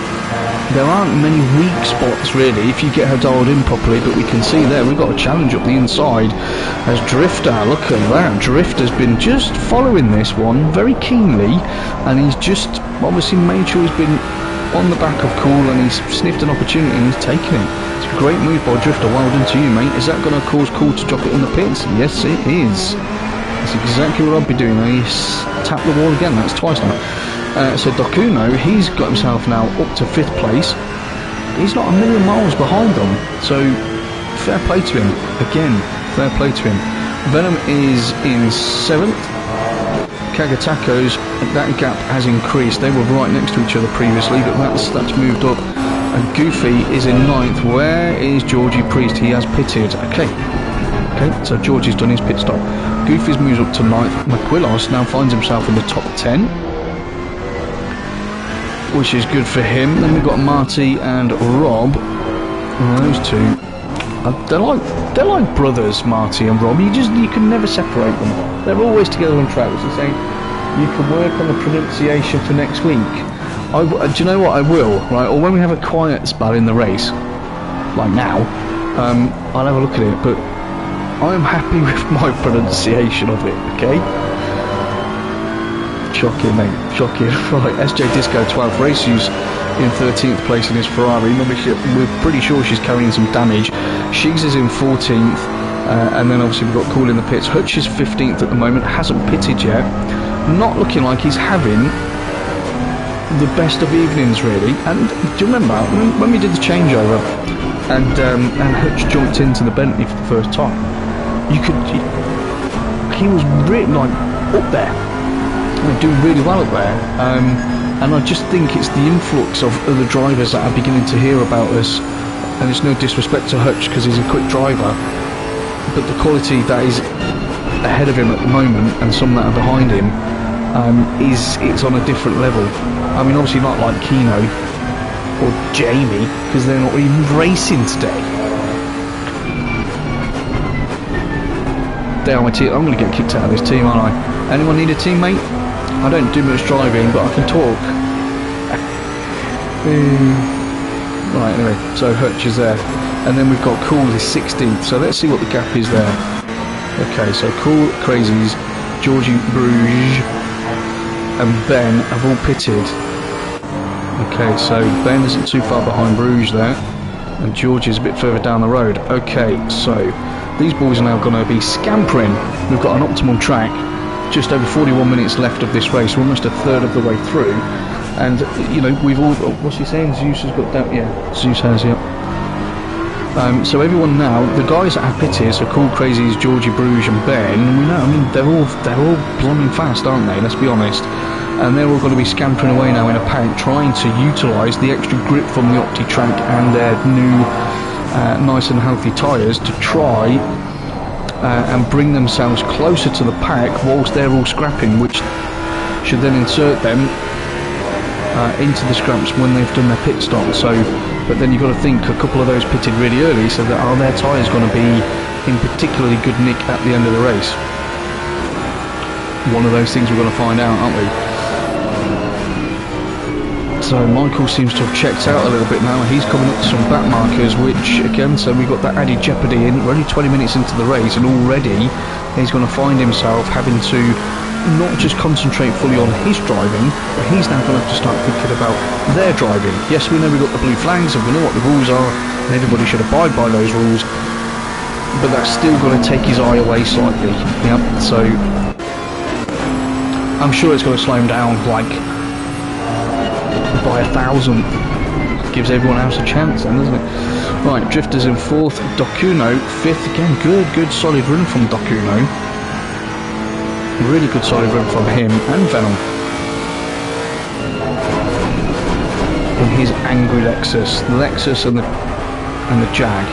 there aren't many weak spots really if you get her dialed in properly, but we can see there we've got a challenge up the inside as Drifter, look at that, Drifter's been just following this one very keenly, and he's just obviously made sure he's been on the back of Cool, and he's sniffed an opportunity and he's taken it. It's a great move by Drifter, well done to you, mate. Is that going to cause Cool to drop it in the pits? Yes it is. That's exactly what I'd be doing. He's tapped the wall again, that's twice now. So Dokuno, he's got himself now up to 5th place. He's not a million miles behind them, so fair play to him. Again, fair play to him. Venom is in 7th. Kagatako's, that gap has increased. They were right next to each other previously, but that's moved up. And Goofy is in 9th. Where is Georgie Priest? He has pitted. Okay, so Georgie's done his pit stop. Goofy's moves up to 9th. Maquilos now finds himself in the top 10. Which is good for him. Then we've got Marty and Rob. Those two, they're like brothers, Marty and Rob. You can never separate them. They're always together on track. Which is saying you can work on the pronunciation for next week. Do you know what I will? Right, or when we have a quiet spell in the race, like now, I'll have a look at it. But I'm happy with my pronunciation of it. Okay. Shocking, mate. Shocking. Right, SJ Disco 12th, Raceuse in 13th place in his Ferrari. We're pretty sure she's carrying some damage. She's is in 14th, and then obviously we've got Cool in the pits. Hutch is 15th at the moment, hasn't pitted yet. Not looking like he's having the best of evenings, really. And do you remember when we did the changeover and Hutch jumped into the Bentley for the first time? He was really like up there. They're doing really well up there, and I just think it's the influx of other drivers that are beginning to hear about us, and it's no disrespect to Hutch because he's a quick driver, but the quality that is ahead of him at the moment and some that are behind him it's on a different level. I mean, obviously not like Keno or Jamie because they're not even racing today. Damn, I'm going to get kicked out of this team, aren't I? Anyone need a teammate? I don't do much driving, but I can talk. Right, anyway, so Hutch is there. And then we've got Cool is 16th, so let's see what the gap is there. Okay, so Cool, Crazies, Georgie Bruges, and Ben have all pitted. Okay, so Ben isn't too far behind Bruges there, and Georgie is a bit further down the road. Okay, so these boys are now going to be scampering. We've got an optimal track. Just over 41 minutes left of this race. We're almost a third of the way through, and you know we've all. What's he saying? Zeus has got down. Yeah, Zeus has. Yeah. So everyone now, the guys that have pitties are called Crazies, Georgie, Bruges and Ben. We know, I mean, they're all blooming fast, aren't they? Let's be honest. And they're all going to be scampering away now in a pack, trying to utilise the extra grip from the OptiTrack and their new nice and healthy tyres to try and bring themselves closer to the pack whilst they're all scrapping, which should then insert them into the scraps when they've done their pit stop. So, but then you've got to think a couple of those pitted really early, so that are their tyres going to be in particularly good nick at the end of the race? One of those things we're going to find out, aren't we? So Michael seems to have checked out a little bit now. He's coming up to some back markers, which again, so we've got that added jeopardy in. We're only 20 minutes into the race, and already he's going to find himself having to not just concentrate fully on his driving, but he's now going to have to start thinking about their driving. Yes, we know we've got the blue flags and we know what the rules are, and everybody should abide by those rules, but that's still going to take his eye away slightly. Yep. So I'm sure it's going to slow him down like by 1,000. Gives everyone else a chance then, doesn't it? Right, Drifters in 4th, Dokuno 5th. Again, good solid run from Dokuno. Really good solid run from him and Venom in his angry Lexus. The Lexus and the Jag.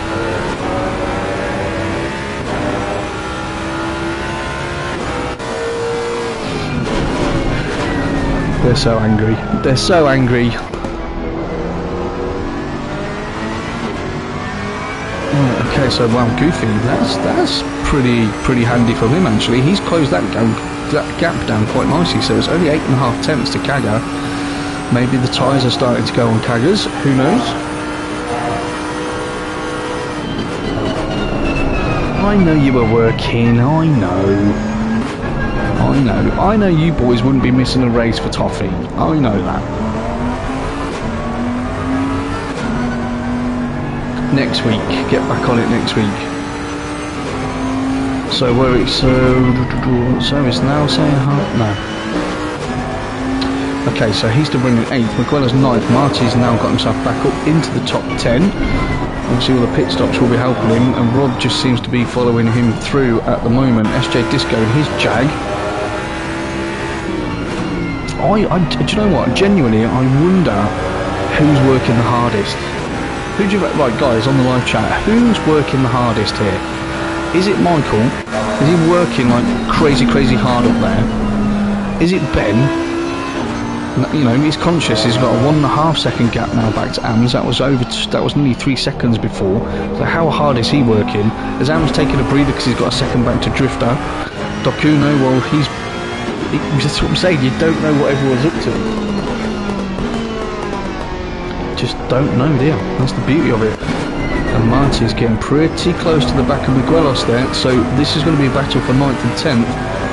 They're so angry. They're so angry. Okay, so wow, Goofy, that's pretty handy from him actually. He's closed that gap down quite nicely, so it's only 8.5 tenths to Kaga. Maybe the tyres are starting to go on Kagas, who knows? I know you were working, I know you boys wouldn't be missing a race for toffee. I know that. Next week, get back on it next week. So where it's so it's now saying no. Okay, so he's still running 8th, Miguela's 9th, Marty's now got himself back up into the top 10. Obviously all the pit stops will be helping him, and Rob just seems to be following him through at the moment. SJ Disco and his Jag. Do you know what? Genuinely, I wonder who's working the hardest. Who do you right, guys, on the live chat? Who's working the hardest here? Is it Michael? Is he working like crazy hard up there? Is it Ben? You know, he's conscious. He's got a 1.5 second gap now back to AMS. That was nearly 3 seconds before. So how hard is he working? Has AMS taken a breather because he's got a second back to Drifter? Dokuno, well, that's what I'm saying. You don't know what everyone's up to. Just don't know, dear. That's the beauty of it. And Marty's getting pretty close to the back of Miguelos there, so this is going to be a battle for 9th and 10th.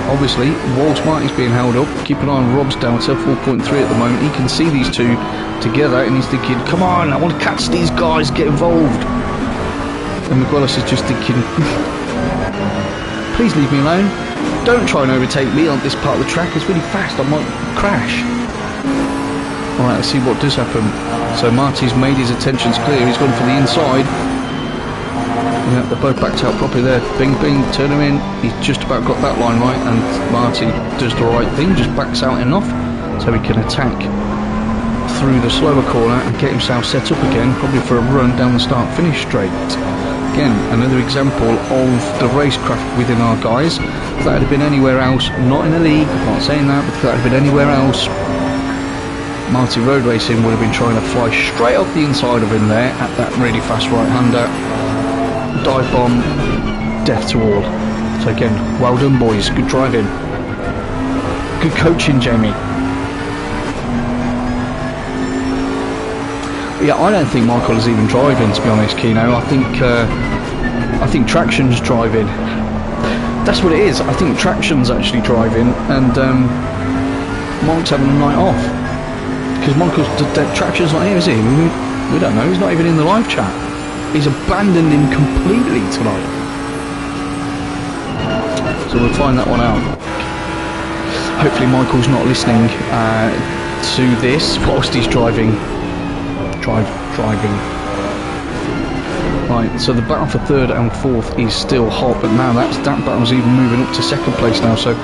Obviously, whilst Marty's being held up, keep an eye on Rob's delta, 4.3 at the moment. He can see these two together and he's thinking, come on, I want to catch these guys, get involved. And Miguelos is just thinking, please leave me alone. Don't try and overtake me on this part of the track, it's really fast, I might crash. Alright, let's see what does happen. So Marty's made his intentions clear, he's gone for the inside. Yeah, they're both backed out properly there. Bing, bing, turn him in. He's just about got that line right, and Marty does the right thing, just backs out enough so he can attack through the slower corner and get himself set up again, probably for a run down the start-finish straight. Again, another example of the racecraft within our guys. If that had been anywhere else, not in a league, I'm not saying that, but if that had been anywhere else, Marty Road Racing would have been trying to fly straight off the inside of him there at that really fast right-hander. Dive bomb, death to all. So again, well done boys, good driving. Good coaching, Jamie. Yeah, I don't think Michael is even driving, to be honest, Kino. I think Traction's driving. That's what it is. I think Traction's actually driving, and Mike's having a night off. Because Michael's Traction's not here, is he? We don't know. He's not even in the live chat. He's abandoned him completely tonight. So we'll find that one out. Hopefully Michael's not listening to this whilst he's driving. Driving. Right, so the battle for third and fourth is still hot, but now that battle's even moving up to second place now. So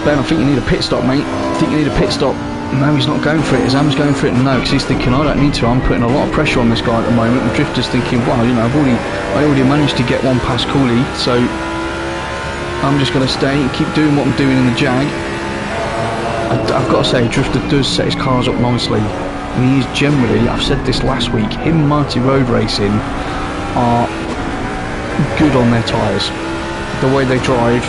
Ben, I think you need a pit stop, mate. I think you need a pit stop. No, he's not going for it. Is Am's going for it? No, because he's thinking, I don't need to. I'm putting a lot of pressure on this guy at the moment. And Drifter's thinking, well, you know, I already managed to get one past Cooley, so I'm just going to stay and keep doing what I'm doing in the Jag. I've got to say, Drifter does set his cars up nicely. And he is generally, I've said this last week, him and Mighty Road Racing are good on their tyres. The way they drive,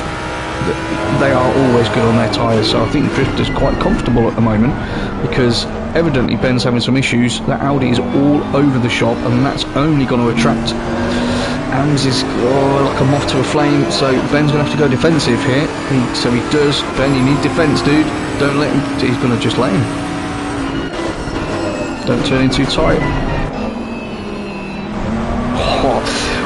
they are always good on their tyres, so I think Drifter's quite comfortable at the moment, because evidently Ben's having some issues. That Audi is all over the shop, and that's only going to attract AMS is like a moth to a flame, so Ben's going to have to go defensive here. So he does. Ben, you need defence, dude. Don't let him. He's going to just let him. Don't turn in too tight.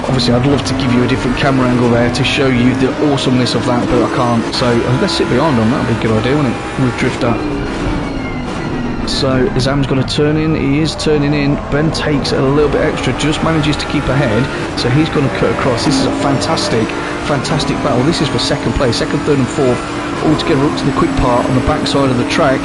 Obviously, I'd love to give you a different camera angle there to show you the awesomeness of that, but I can't. So let's sit behind him. That'd be a good idea, wouldn't it? With Drifter. So Am's going to turn in. He is turning in. Ben takes a little bit extra, just manages to keep ahead. So he's going to cut across. This is a fantastic battle. This is for second place, second, third, and fourth, all together up to the quick part on the back side of the track.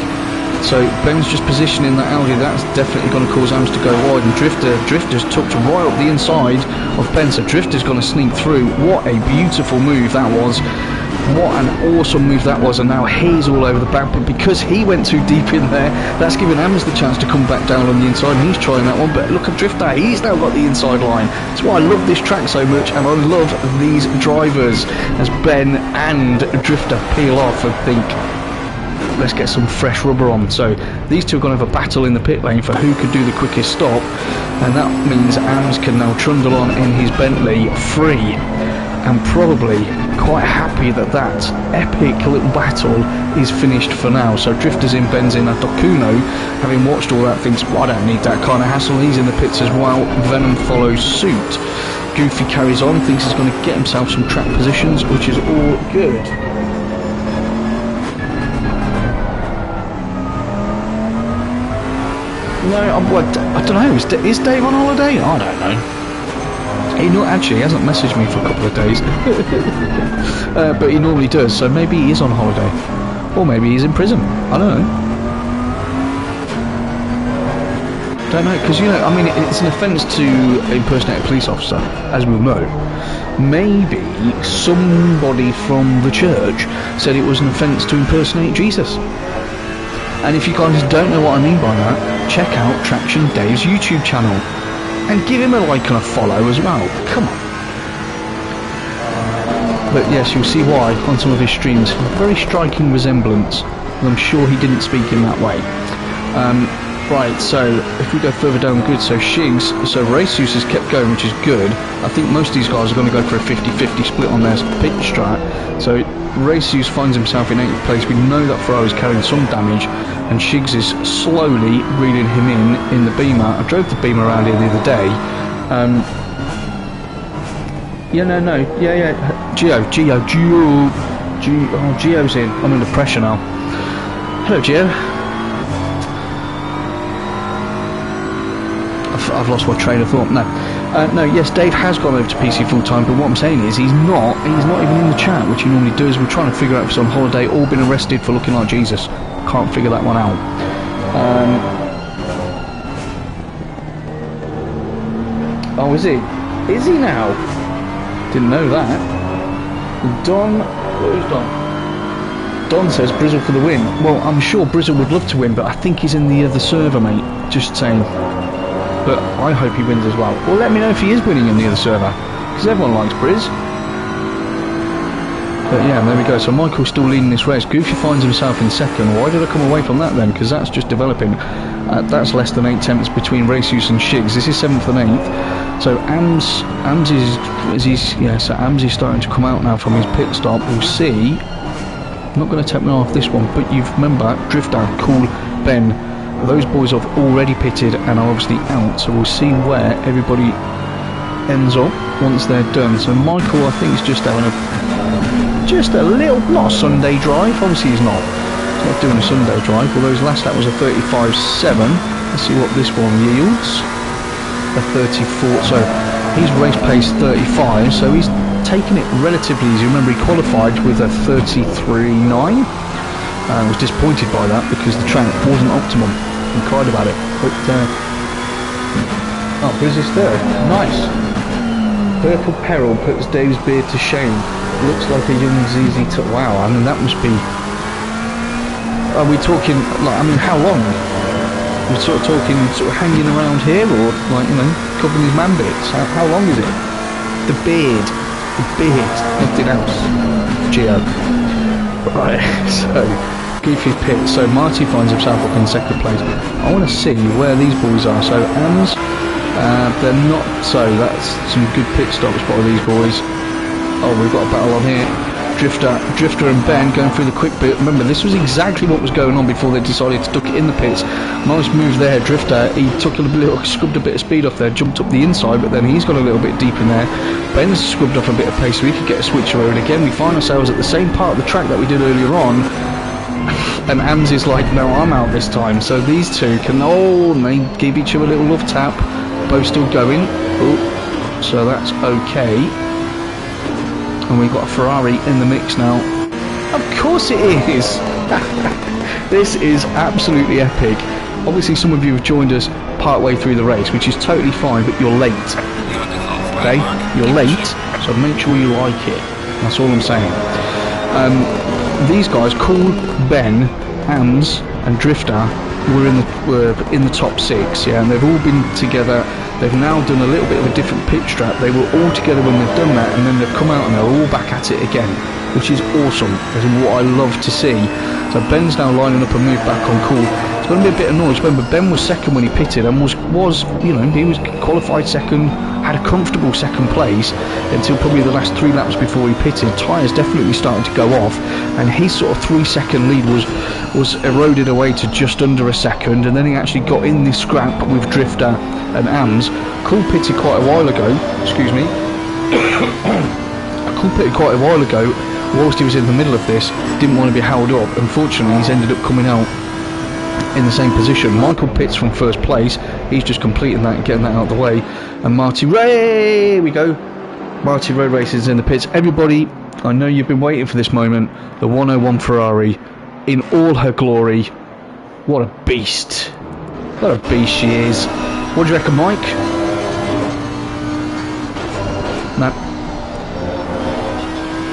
So Ben's just positioning that Audi. That's definitely going to cause AMS to go wide, and Drifter's tucked right up the inside of Ben, so Drifter's going to sneak through. What a beautiful move that was. What an awesome move that was, and now he's all over the back, but because he went too deep in there, that's given AMS the chance to come back down on the inside, and he's trying that one. But look at Drifter, he's now got the inside line. That's why I love this track so much, and I love these drivers, as Ben and Drifter peel off and think, let's get some fresh rubber on. So these two are going to have a battle in the pit lane for who could do the quickest stop, and that means AMS can now trundle on in his Bentley free, and probably quite happy that that epic little battle is finished for now. So Drifter's in, Ben's in. Dokuno, having watched all that, thinks, well, I don't need that kind of hassle. He's in the pits as well. Venom follows suit. Goofy carries on, thinks he's going to get himself some track positions, which is all good. No, I don't know. Is Dave on holiday? I don't know. He hasn't messaged me for a couple of days, but he normally does. So maybe he is on holiday, or maybe he's in prison. I don't know. Don't know, because I mean, it's an offence to impersonate a police officer, as we know. Maybe somebody from the church said it was an offence to impersonate Jesus. And if you guys don't know what I mean by that, check out Traction Dave's YouTube channel and give him a like and a follow as well. Come on. But yes, you'll see why on some of his streams. Very striking resemblance, and I'm sure he didn't speak in that way. Right, so if we go further down, good. So Shigs, so Raceuse has kept going, which is good. I think most of these guys are going to go for a 50-50 split on their pit strat. So Raceuse finds himself in 8th place. We know that FRL is carrying some damage, and Shigs is slowly reeling him in the Beamer. I drove the Beamer around here the other day. Gio's in. I'm under pressure now. Hello, Gio. I've lost my train of thought. No, yes, Dave has gone over to PC full time, but what I'm saying is he's not even in the chat, which he normally does. We're trying to figure out if he's on holiday or been arrested for looking like Jesus. Can't figure that one out. Oh, is he? Is he now? Didn't know that. Don, where's Don? Don says Brizzle for the win. Well, I'm sure Brizzle would love to win, but I think he's in the other server, mate. Just saying. But I hope he wins as well. Well, let me know if he is winning in the other server, because everyone likes Briz. But yeah, there we go. So Michael's still leading this race. Goofy finds himself in second. Why did I come away from that then? Because that's just developing. That's less than 8 tenths between Raceuse and Shigs. This is 7th and 8th. So AMS is starting to come out now from his pit stop. We'll see. I'm not going to take me off this one, but you remember Drifter, Cool, Ben. Those boys have already pitted and are obviously out, so we'll see where everybody ends up once they're done. So Michael, I think, is just having a little, not a Sunday drive. Obviously he's not doing a Sunday drive, although his last lap was a 35.7. Let's see what this one yields. A 34, so He's race pace 35, so he's taken it relatively easy. Remember, he qualified with a 33.9. I was disappointed by that because the track wasn't optimum and cried about it. But oh, Grizzly's third. Nice. Purple Peril puts Dave's beard to shame. Looks like a young ZZ. Wow, I mean that must be. Are we talking like? I mean, how long? We're sort of talking, sort of hanging around here, or like, you know, covering his man bits. How long is it? The beard, nothing else. Geo. Right, so goofy pit. So Marty finds himself up in second place. I want to see where these boys are. So Ams, they're not. So that's some good pit stops by these boys. Oh, we've got a battle on here. Drifter and Ben going through the quick bit. Remember, this was exactly what was going on before they decided to duck it in the pits. Nice move there, Drifter. He took a little, scrubbed a bit of speed off there, jumped up the inside, but then he's got a little bit deep in there. Ben's scrubbed off a bit of pace so he could get a switch over. And again, we find ourselves at the same part of the track that we did earlier on. And Ams is like, no, I'm out this time. So these two can, they give each other a little love tap. Both still going. Oh, so that's okay. And we've got a Ferrari in the mix now. Of course it is! This is absolutely epic. Obviously some of you have joined us part way through the race, which is totally fine, but you're late. Okay? You're late, so make sure you like it. That's all I'm saying. These guys, Cool, Ben, Ams and Drifter, were in the top 6, yeah, and they've all been together. They've now done a little bit of a different pit strap. They were all together when they've done that, and then they've come out and they're all back at it again, which is awesome. That's what I love to see. So Ben's now lining up a move back on Cool. It's going to be a bit annoyed. Remember, Ben was second when he pitted and was you know, he was qualified second, had a comfortable second place until probably the last 3 laps before he pitted. Tyres definitely starting to go off, and his sort of 3-second lead was eroded away to just under a second, and then he actually got in this scrap with Drifter and Ams. Cool pitted quite a while ago. Excuse me. Cool pitted quite a while ago. Whilst he was in the middle of this, didn't want to be held up. Unfortunately, he's ended up coming out in the same position. Michael pits from first place. He's just completing that and getting that out of the way. And Marty Ray, here we go. Marty Road Races in the pits. Everybody, I know you've been waiting for this moment. The 101 Ferrari in all her glory. What a beast. What a beast she is. What do you reckon, Mike?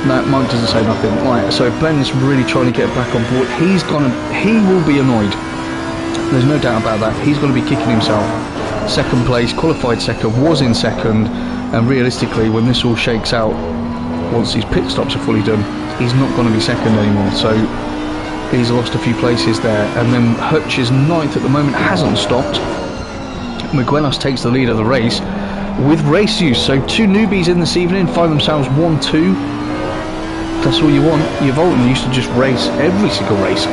No, Mike doesn't say nothing. Right, so Ben's really trying to get back on board. He will be annoyed. There's no doubt about that. He's going to be kicking himself. Second place, qualified second, was in second, and realistically, when this all shakes out, once these pit stops are fully done, he's not going to be second anymore. So he's lost a few places there. And then Hutch is 9th at the moment, hasn't stopped. Miguelas takes the lead of the race with race use. So 2 newbies in this evening find themselves 1-2. That's all you want. Your Volton used to just race every single race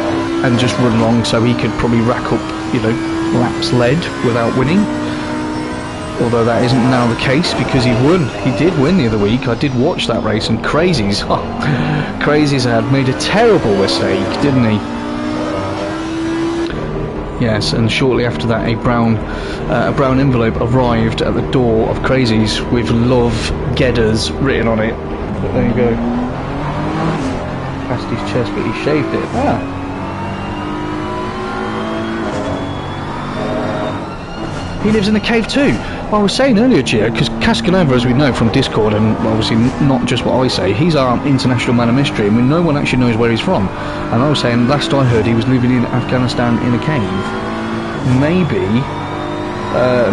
and just run long, so he could probably rack up, you know, laps led without winning. Although that isn't now the case because he won. He did win the other week. I did watch that race, and Crazies, Crazies had made a terrible mistake, didn't he? Yes, and shortly after that, a brown envelope arrived at the door of Crazies with "Love Gedders" written on it. But there you go. Past his chest, but he shaved it. He lives in the cave too. Well, I was saying earlier, Gio, because Cascanova, as we know from Discord, and obviously not just what I say, he's our international man of mystery, and no one actually knows where he's from. And I was saying, last I heard, he was living in Afghanistan in a cave.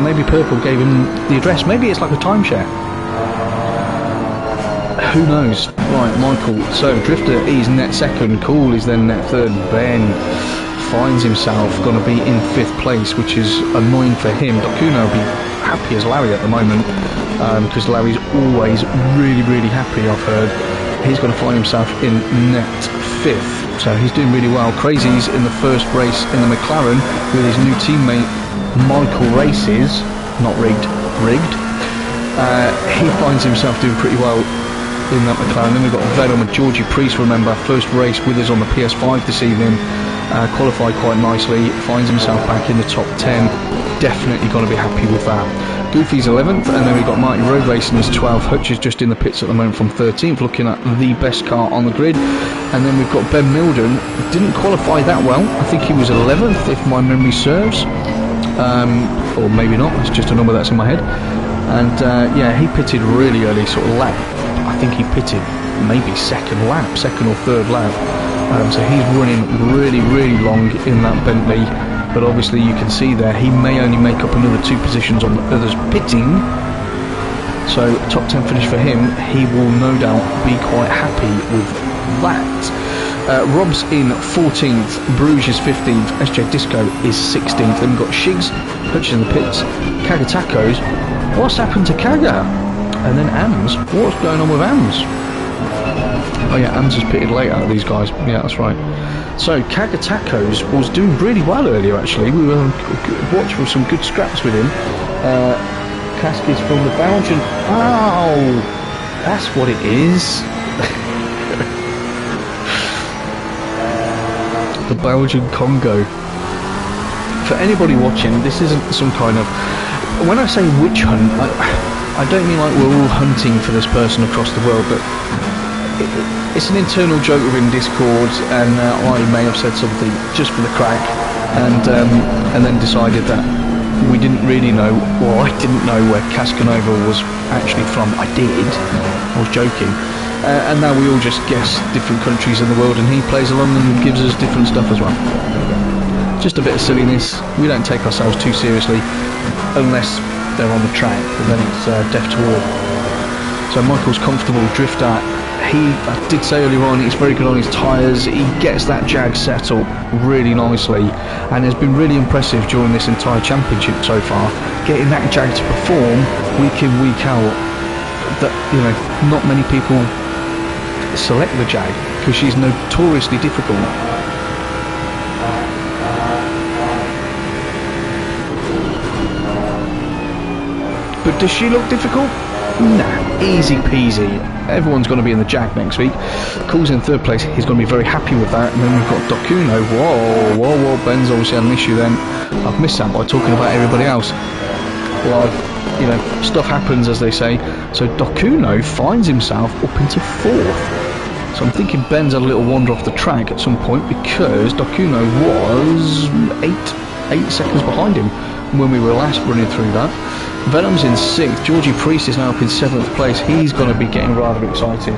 Maybe Purple gave him the address. Maybe it's like a timeshare. Who knows? Right, Michael. So Drifter is net second. Cool is then net third. Ben finds himself going to be in 5th place, which is annoying for him. Dokuno will be happy as Larry at the moment, because Larry's always really, really happy, I've heard. He's going to find himself in net 5th, so he's doing really well. Crazy's in the first race in the McLaren with his new teammate Michael Races, not rigged. He finds himself doing pretty well in that McLaren. Then we've got Venom and Georgie Priest, remember, first race with us on the PS5 this evening. Qualified quite nicely, finds himself back in the top 10. Definitely going to be happy with that. Goofy's 11th, and then we've got Marty Road Racing is 12th. Hutch is just in the pits at the moment from 13th, looking at the best car on the grid. And then we've got Ben Milden, didn't qualify that well. I think he was 11th, if my memory serves. Or maybe not, it's just a number that's in my head. And yeah, he pitted really early, sort of lap. I think he pitted maybe second or third lap. So he's running really, really long in that Bentley. But obviously you can see there, he may only make up another 2 positions on the others pitting. So top 10 finish for him, he will no doubt be quite happy with that. Rob's in 14th, Bruges is 15th, SJ Disco is 16th. Then we've got Shigs, Hutch in the pits, Kaga Tacos. What's happened to Kaga? And then Ams, what's going on with Ams? Oh yeah, Ams has pitted late out of these guys. Yeah, that's right. So Kaga Tacos was doing really well earlier actually. We were watching some good scraps with him. Kaski's from the Belgian. Oh, that's what it is. The Belgian Congo. For anybody watching, this isn't some kind of... When I say witch hunt, I don't mean like we're all hunting for this person across the world, but it's an internal joke within Discord, and I may have said something just for the crack, and then decided that we didn't really know, or I didn't know where Cascanova was actually from. I did. I was joking. And now we all just guess different countries in the world, and he plays along and gives us different stuff as well. Just a bit of silliness. We don't take ourselves too seriously, unless they're on the track, and then it's death to all. So Michael's comfortable drifter. I did say earlier on, he's very good on his tyres. He gets that Jag set up really nicely, and has been really impressive during this entire championship so far, getting that Jag to perform week in, week out. That, you know, not many people select the Jag because she's notoriously difficult. But does she look difficult? Nah, easy peasy. Everyone's going to be in the Jag next week. Cool's in 3rd place. He's going to be very happy with that. And then we've got Dokuno. Whoa. Ben's obviously had an issue then. I've missed that by talking about everybody else. Well, you know, stuff happens, as they say. So Dokuno finds himself up into 4th. So I'm thinking Ben's had a little wander off the track at some point, because Dokuno was 8 seconds behind him when we were last running through that. Venom's in 6th. Georgie Priest is now up in 7th place. He's going to be getting rather excited.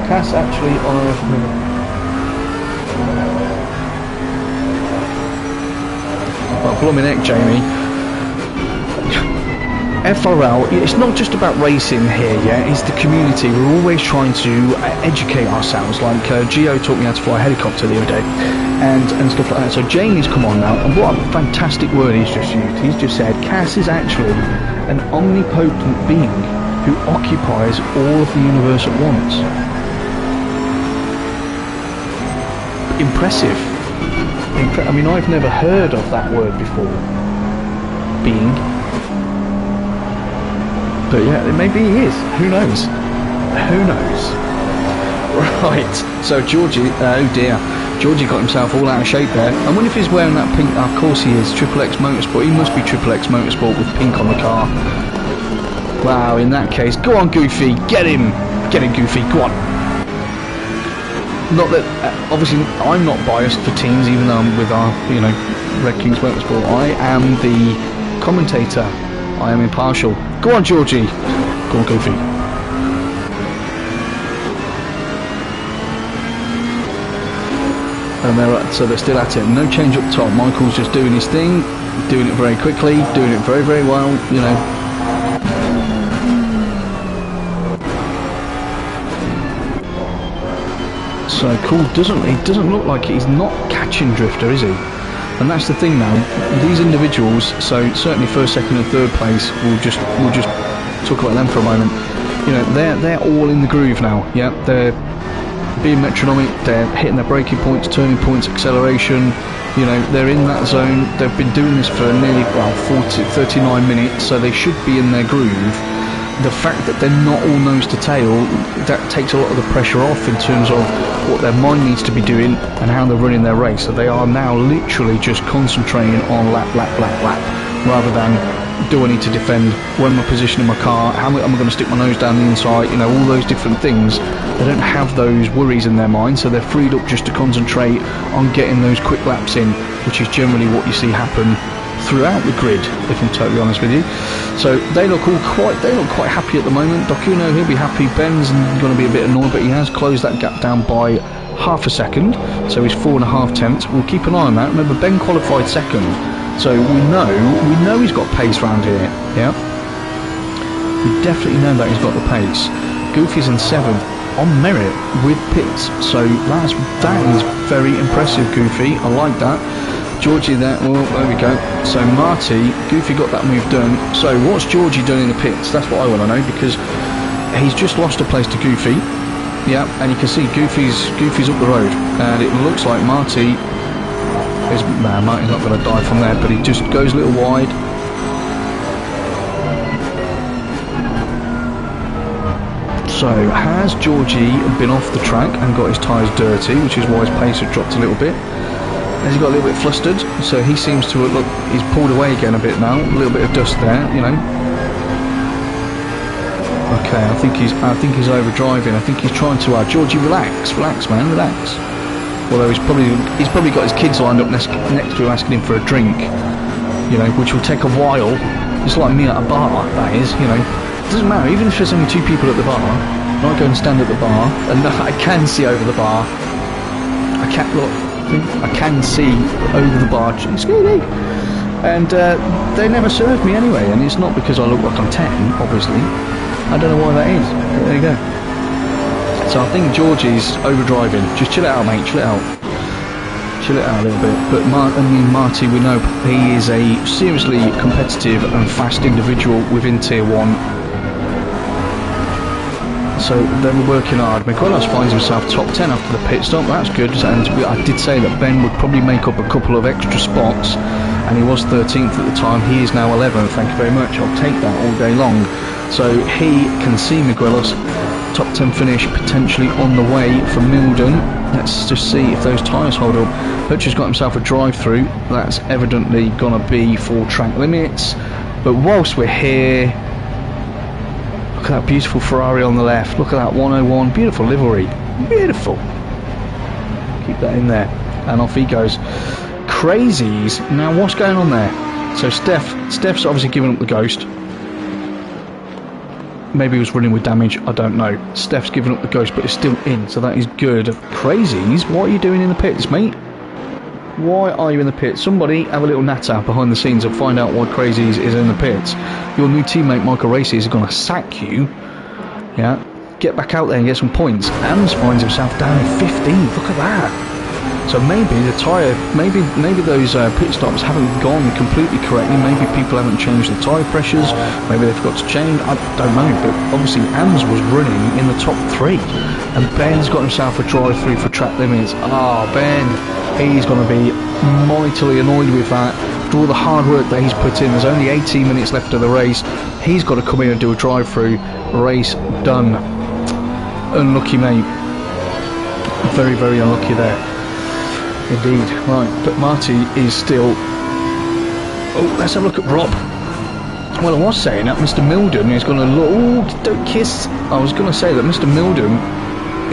Cass actually on a... Well, blooming heck, Jamie. FRL, it's not just about racing here, yeah, it's the community. We're always trying to educate ourselves. Like Gio taught me how to fly a helicopter the other day, and stuff like that. So Jamie's come on now, and what a fantastic word he's just used. He's just said Cass is actually an omnipotent being who occupies all of the universe at once. Impressive. I mean, I've never heard of that word before. Being. But yeah, maybe he is. Who knows? Who knows? Right. So Georgie, oh dear, Georgie got himself all out of shape there. I wonder if he's wearing that pink. Of course he is. XXX Motorsport. He must be XXX Motorsport with pink on the car. Wow. In that case, go on, Goofy. Get him. Get him, Goofy. Go on. Not that obviously I'm not biased for teams, even though I'm with our, you know, Red Kings Motorsport. I am the commentator. I am impartial. Go on, Georgie. Go on, Goofy. And so they're still at it. No change up top. Michael's just doing his thing, doing it very quickly, doing it very, very well. You know. So Cool doesn't look like he's not catching Drifter, is he? And that's the thing now. These individuals, so certainly 1st, 2nd, and 3rd place, we'll just talk about them for a moment. You know, they're all in the groove now. Yeah, they're being metronomic. They're hitting their braking points, turning points, acceleration. You know, they're in that zone. They've been doing this for nearly 39 minutes, so they should be in their groove. The fact that they're not all nose to tail, that takes a lot of the pressure off in terms of what their mind needs to be doing and how they're running their race. So they are now literally just concentrating on lap, rather than do I need to defend, where my position in my car, how am I going to stick my nose down the inside, you know, all those different things. They don't have those worries in their mind, so they're freed up just to concentrate on getting those quick laps in, which is generally what you see happen throughout the grid, if I'm totally honest with you. So they look quite happy at the moment. Dokuno, he'll be happy. Ben's going to be a bit annoyed, but he has closed that gap down by half a second, so he's 4.5 tenths. We'll keep an eye on that. Remember, Ben qualified second, so we know he's got pace round here. Yeah, we definitely know that he's got the pace. Goofy's in 7th on merit with pits, so that is very impressive, Goofy. I like that. Georgie there, well, there we go. So Marty, Goofy got that move done. So what's Georgie done in the pits? That's what I want to know, because he's just lost a place to Goofy. Yeah, and you can see Goofy's up the road, and it looks like Marty's not going to die from there, but he just goes a little wide. So has Georgie been off the track and got his tyres dirty, which is why his pace had dropped a little bit? Has he got a little bit flustered? So he seems to look, he's pulled away again a bit now, a little bit of dust there, you know. Okay, I think he's overdriving. I think he's trying to Georgie, relax, man, relax. Although he's probably got his kids lined up next to him asking him for a drink, you know, which will take a while. It's like me at a bar, that is, you know. It doesn't matter, even if there's only 2 people at the bar, and I go and stand at the bar, and I can see over the bar. I can see over the bar, excuse me, and they never served me anyway, and it's not because I look like I'm 10, obviously. I don't know why that is, but there you go. So I think Georgie's overdriving. Just chill it out, mate, chill it out a little bit. But Marty, we know he is a seriously competitive and fast individual within Tier 1. So they were working hard. Miguelos finds himself top 10 after the pit stop. That's good. And I did say that Ben would probably make up a couple of extra spots, and he was 13th at the time. He is now 11th. Thank you very much. I'll take that all day long. So he can see Miguelos. Top 10 finish potentially on the way for Milden. Let's just see if those tyres hold up. Hutcher's got himself a drive-through. That's evidently going to be for track limits. But whilst we're here, look at that beautiful Ferrari on the left. Look at that 101. Beautiful livery. Beautiful. Keep that in there. And off he goes. Crazies. Now what's going on there? So Steph's obviously giving up the ghost. Maybe he was running with damage, I don't know. Steph's given up the ghost, but it's still in, so that is good. Crazies, what are you doing in the pits, mate? Why are you in the pits? Somebody have a little natter behind the scenes and find out why Crazies is in the pits. Your new teammate Michael Races is going to sack you. Yeah, get back out there and get some points. Ams finds himself down in 15th. Look at that. So maybe the tyre, maybe those pit stops haven't gone completely correctly. Maybe people haven't changed the tyre pressures. Maybe they forgot to change. I don't know. But obviously, Ams was running in the top 3, and Ben's got himself a drive-through for track limits. Ben, he's going to be mightily annoyed with that. After all the hard work that he's put in, there's only 18 minutes left of the race. He's got to come in and do a drive-through. Race done. Unlucky, mate. Very, very unlucky there. Indeed, right, but Marty is still... Oh, let's have a look at Rob. Well, I was saying that Mr. Milden is going to look... Oh, don't kiss. I was going to say that Mr. Milden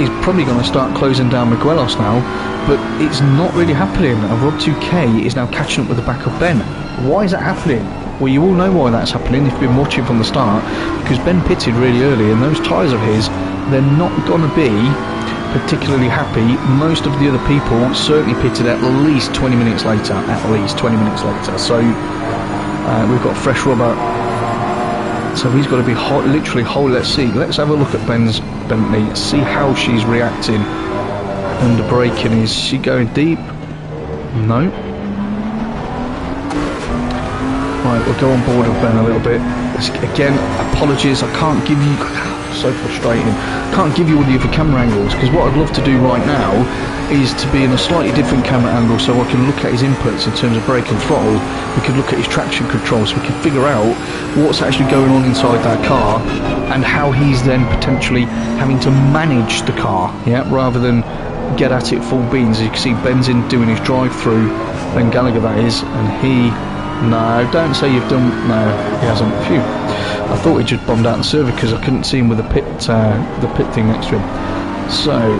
is probably going to start closing down Miguelos now, but it's not really happening. And Rob 2K is now catching up with the back of Ben. Why is that happening? Well, you all know why that's happening if you've been watching from the start, because Ben pitted really early, and those tyres of his, they're not going to be particularly happy. Most of the other people certainly pitted at least 20 minutes later. So we've got fresh rubber, so he's got to be literally whole. Let's have a look at Ben's Bentley, see how she's reacting under braking. Is she going deep? No. Right, we'll go on board with Ben a little bit. Again, apologies, I can't give you... So frustrating. Can't give you all the other camera angles, because what I'd love to do right now is to be in a slightly different camera angle, so I can look at his inputs in terms of brake and throttle. We could look at his traction control, so we can figure out what's actually going on inside that car and how he's then potentially having to manage the car, yeah, rather than get at it full beans. As you can see, Ben's in doing his drive-through, Ben Gallagher that is, and he No, don't say you've done... No, he hasn't. Phew. I thought he just bombed out the server because I couldn't see him with the pit thing next to him. So...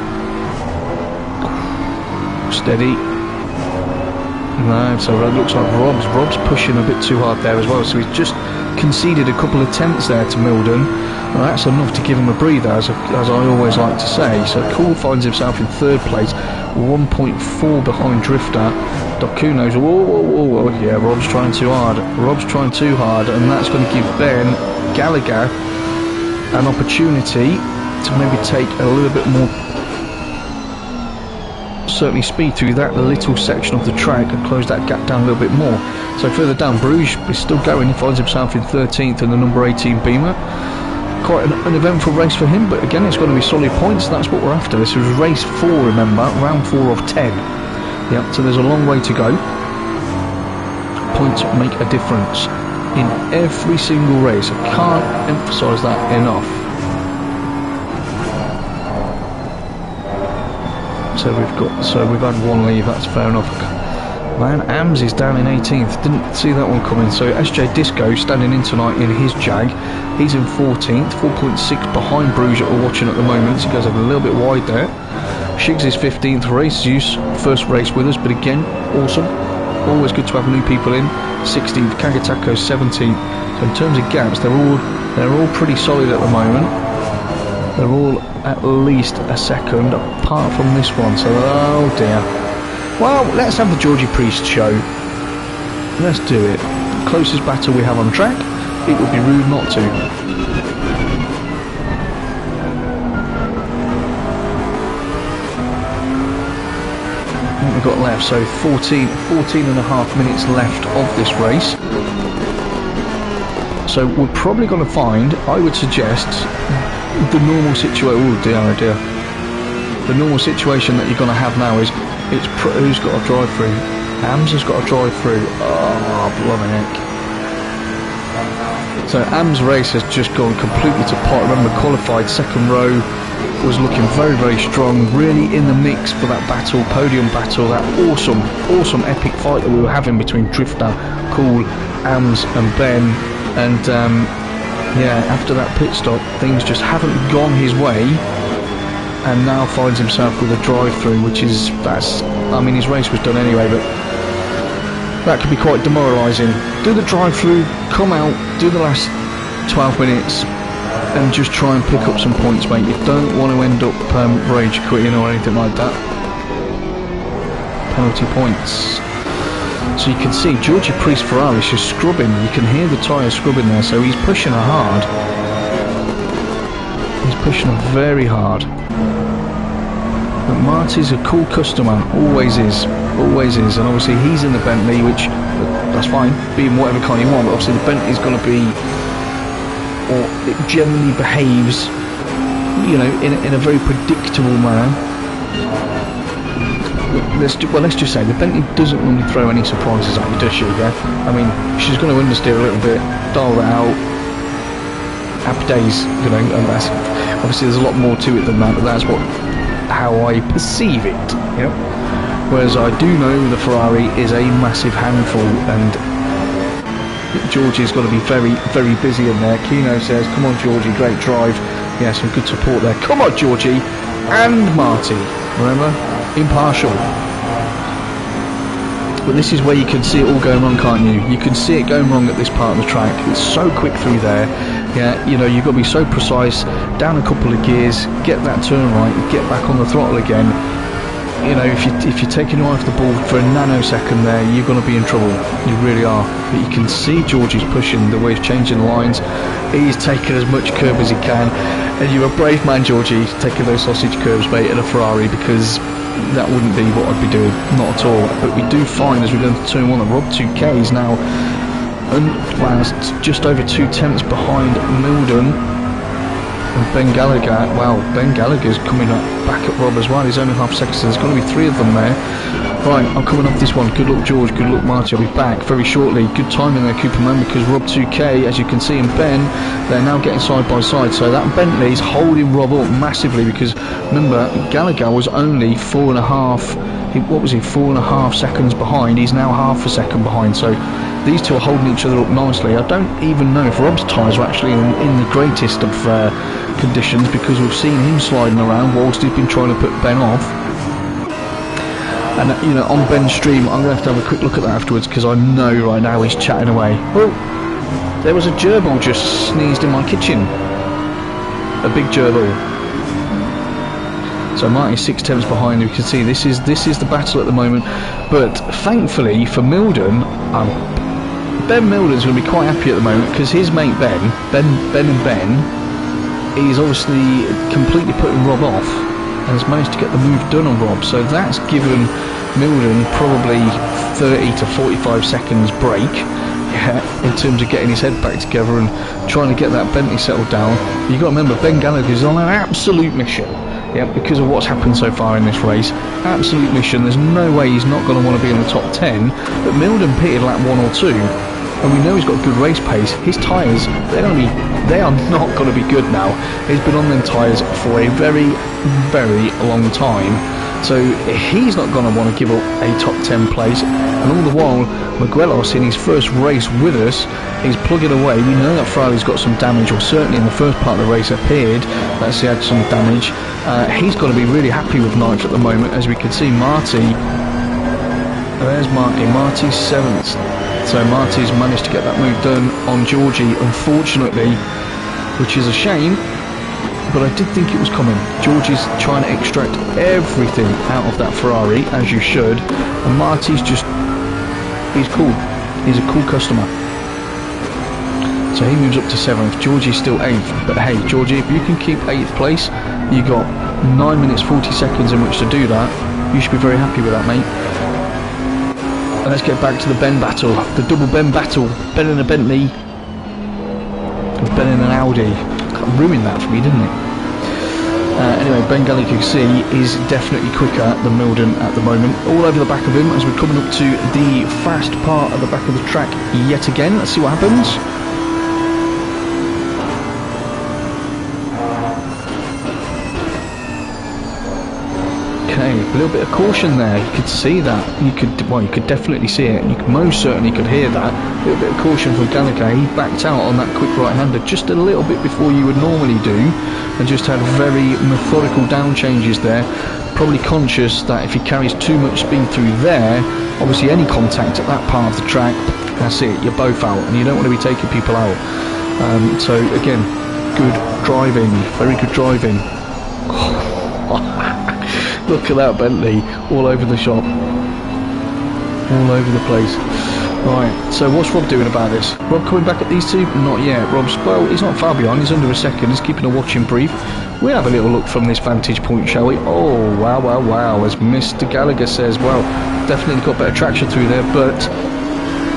Steady. No, so it looks like Rob's pushing a bit too hard there as well. So he's just conceded a couple of tenths there to Milden. Well, that's enough to give him a breather, as I always like to say. So Cool finds himself in third place, 1.4 behind Drifter. Dokuno's, whoa, yeah, Rob's trying too hard. And that's going to give Ben Gallagher an opportunity to maybe take a little bit more, certainly speed through that little section of the track and close that gap down a little bit more. So further down, Bruges is still going. He finds himself in 13th in the number 18 Beamer. Quite an eventful race for him, but again, it's going to be solid points. That's what we're after. This was race 4, remember, round 4 of 10. Yep, so there's a long way to go. Points make a difference in every single race. I can't emphasise that enough. So we've had one leave. That's fair enough. Man, AMS is down in 18th. Didn't see that one coming. So SJ Disco standing in tonight in his Jag. He's in 14th, 4.6 behind Bruges that we're watching at the moment. So he goes a little bit wide there. Shigs is 15th, race use, first race with us, but again, awesome. Always good to have new people in. 16th, Kagatako 17th. So in terms of gaps, they're all pretty solid at the moment. They're all at least a second apart from this one. So oh dear. Well, let's have the Georgie Priest show. Let's do it. Closest battle we have on track. It would be rude not to. What we've got left, so 14 and a half minutes left of this race. So we're probably going to find, I would suggest, the normal situation. Oh dear, oh dear. The normal situation that you're going to have now is who's got a drive through? AMS has got a drive through. Oh, blimey heck. So AMS race has just gone completely to pot. Remember, qualified second row, was looking very, very strong, really in the mix for that battle, podium battle, that awesome epic fight that we were having between Drifter, Cool, AMS and Ben. And yeah, after that pit stop, things just haven't gone his way, and now finds himself with a drive-through, which is, I mean, his race was done anyway, but that could be quite demoralising. Do the drive-through, come out, do the last 12 minutes, and just try and pick up some points, mate. You don't want to end up rage quitting or anything like that. Penalty points. So you can see Georgie Priest Ferrari's just scrubbing. You can hear the tyre scrubbing there, so he's pushing her hard. He's pushing her very hard. But Marty's a cool customer, always is, and obviously he's in the Bentley, which, that's fine, be in whatever car you want, but obviously the Bentley's going to be, or it generally behaves, you know, in a very predictable manner. Let's just say the Bentley doesn't normally throw any surprises at you, does she? Yeah, I mean, she's going to understeer a little bit, dial that out, happy days, you know, and that's, obviously there's a lot more to it than that, but that's how I perceive it, you know. Whereas I do know the Ferrari is a massive handful, and Georgie's got to be very, very busy in there. Kino says, come on Georgie, great drive. Yeah, some good support there. Come on Georgie, and Marty, remember, impartial. But this is where you can see it all going wrong, can't you? You can see it going wrong at this part of the track. It's so quick through there. Yeah, you know, you've got to be so precise, down a couple of gears, get that turn right, get back on the throttle again. You know, if you're taking your eye off the ball for a nanosecond there, you're going to be in trouble. You really are. But you can see Georgie's pushing, the way he's changing the lines. He's taking as much curb as he can. And you're a brave man, Georgie, taking those sausage curbs, mate, in a Ferrari, because that wouldn't be what I'd be doing. Not at all. But we do find, as we go into turn 1, that Rd4 is now just over 2 tenths behind Milden. And Ben Gallagher, well, Ben Gallagher's coming up back at Rob as well. He's only half second, so there's going to be 3 of them there. Right, I'm coming off this one. Good luck, George. Good luck, Marty. I'll be back very shortly. Good timing there, Cooperman, because Rd4, as you can see, and Ben, they're now getting side by side. So that Bentley's holding Rob up massively, because remember, Gallagher was only 4.5. What was he? 4.5 seconds behind. He's now half a second behind. So these two are holding each other up nicely. I don't even know if Rob's tyres are actually in the greatest of conditions, because we've seen him sliding around whilst he's been trying to put Ben off. And you know, on Ben's stream, I'm going to have a quick look at that afterwards, because I know right now he's chatting away. Oh, there was a gerbil just sneezed in my kitchen. A big gerbil. So Marty's 6 tenths behind. You can see this is the battle at the moment. But thankfully for Milden, Ben Milden's going to be quite happy at the moment, because his mate Ben, he's obviously completely putting Rob off and has managed to get the move done on Rob. So that's given Milden probably 30 to 45 seconds break. Yeah, in terms of getting his head back together and trying to get that Bentley settled down. You've got to remember, Ben Gallagher's on an absolute mission. Yeah, because of what's happened so far in this race. Absolute mission. There's no way he's not going to want to be in the top 10. But Milden pitted lap 1 or 2, and we know he's got good race pace. His tyres, they are not going to be good now. He's been on them tyres for a very, very long time. So he's not going to want to give up a top 10 place. And all the while, Miguelos, in his first race with us, is plugging away. We know that Farley's got some damage, or certainly in the first part of the race appeared that he had some damage. He's got to be really happy with 9th at the moment. As we can see, Marty, there's Marty, Marty's 7th. So Marty's managed to get that move done on Georgie, unfortunately, which is a shame. But I did think it was coming. Georgie's trying to extract everything out of that Ferrari, as you should. And Marty's just, he's cool. He's a cool customer. So he moves up to 7th. Georgie's still 8th. But hey, Georgie, if you can keep 8th place, you got 9 minutes 40 seconds in which to do that. You should be very happy with that, mate. And let's get back to the Ben battle. The double Ben battle. Ben in a Bentley. Ben in an Audi. Ruined that for me, didn't it? Anyway, Ben Gallagher, you can see, is definitely quicker than Milden at the moment. All over the back of him as we're coming up to the fast part of the back of the track yet again. Let's see what happens. Okay, a little bit of caution there. You could see that. You could definitely see it. You most certainly could hear that. A little bit of caution from Gallagher. He backed out on that quick right-hander just a little bit before you would normally do, and just had very methodical down changes there. Probably conscious that if he carries too much speed through there, obviously any contact at that part of the track, that's it. You're both out, and you don't want to be taking people out. So again, good driving. Very good driving. Look at that Bentley, all over the shop, all over the place. Right, so what's Rob doing about this? Rob coming back at these two? Not yet. Rob's, well, he's not far behind, he's under a second, he's keeping a watching brief. We'll have a little look from this vantage point, shall we? Oh, wow, wow, wow, as Mr. Gallagher says, well, definitely got better traction through there, but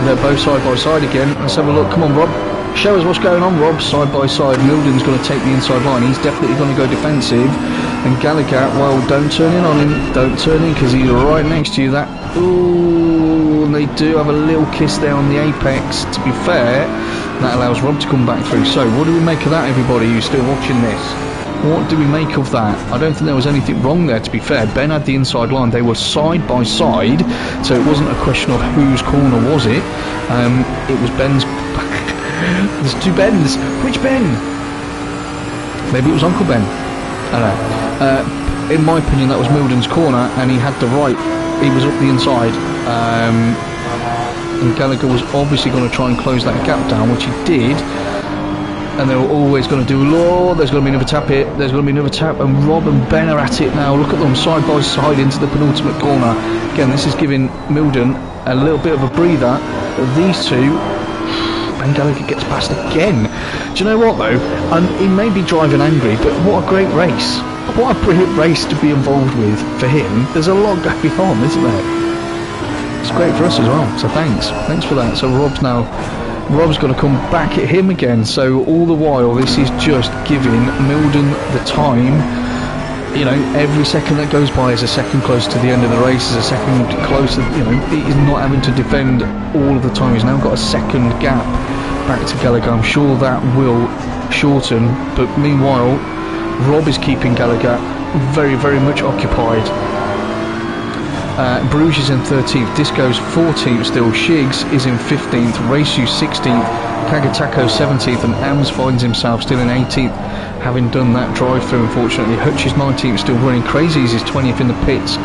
they're both side by side again. Let's have a look. Come on, Rob. Show us what's going on, Rob. Side by side. Milden's going to take the inside line. He's definitely going to go defensive. And Gallagher, well, don't turn in on him. Don't turn in, because he's right next to you. That, ooh, and they do have a little kiss there on the apex. To be fair, that allows Rob to come back through. So, what do we make of that, everybody who's still watching this? What do we make of that? I don't think there was anything wrong there, to be fair. Ben had the inside line. They were side by side, so it wasn't a question of whose corner was it. It was Ben's. There's two Bens. Which Ben? Maybe it was Uncle Ben. I don't know. In my opinion, that was Milden's corner, and he had the right. He was up the inside. And Gallagher was obviously going to try and close that gap down, which he did. And they were always going to do, oh, there's going to be another tap here, there's going to be another tap, and Rob and Ben are at it now. Look at them side by side into the penultimate corner. Again, this is giving Milden a little bit of a breather. But these two, Ben Gallagher gets past again. Do you know what though? He may be driving angry, but what a great race. What a brilliant race to be involved with for him. There's a lot going on, isn't there? It's great for us as well, so thanks for that. So Rob's going to come back at him again. So all the while, this is just giving Milden the time. You know, every second that goes by is a second closer to the end of the race, is a second closer. You know, he's not having to defend all of the time. He's now got a second gap back to Gallagher. I'm sure that will shorten, but meanwhile, Rob is keeping Gallagher very, very much occupied. Bruges is in 13th, Disco's 14th still, Shigs is in 15th, Racew 16th, Kagataco 17th, and Ams finds himself still in 18th, having done that drive-through unfortunately. Hutch is 19th, still running. Crazy's is 20th in the pits.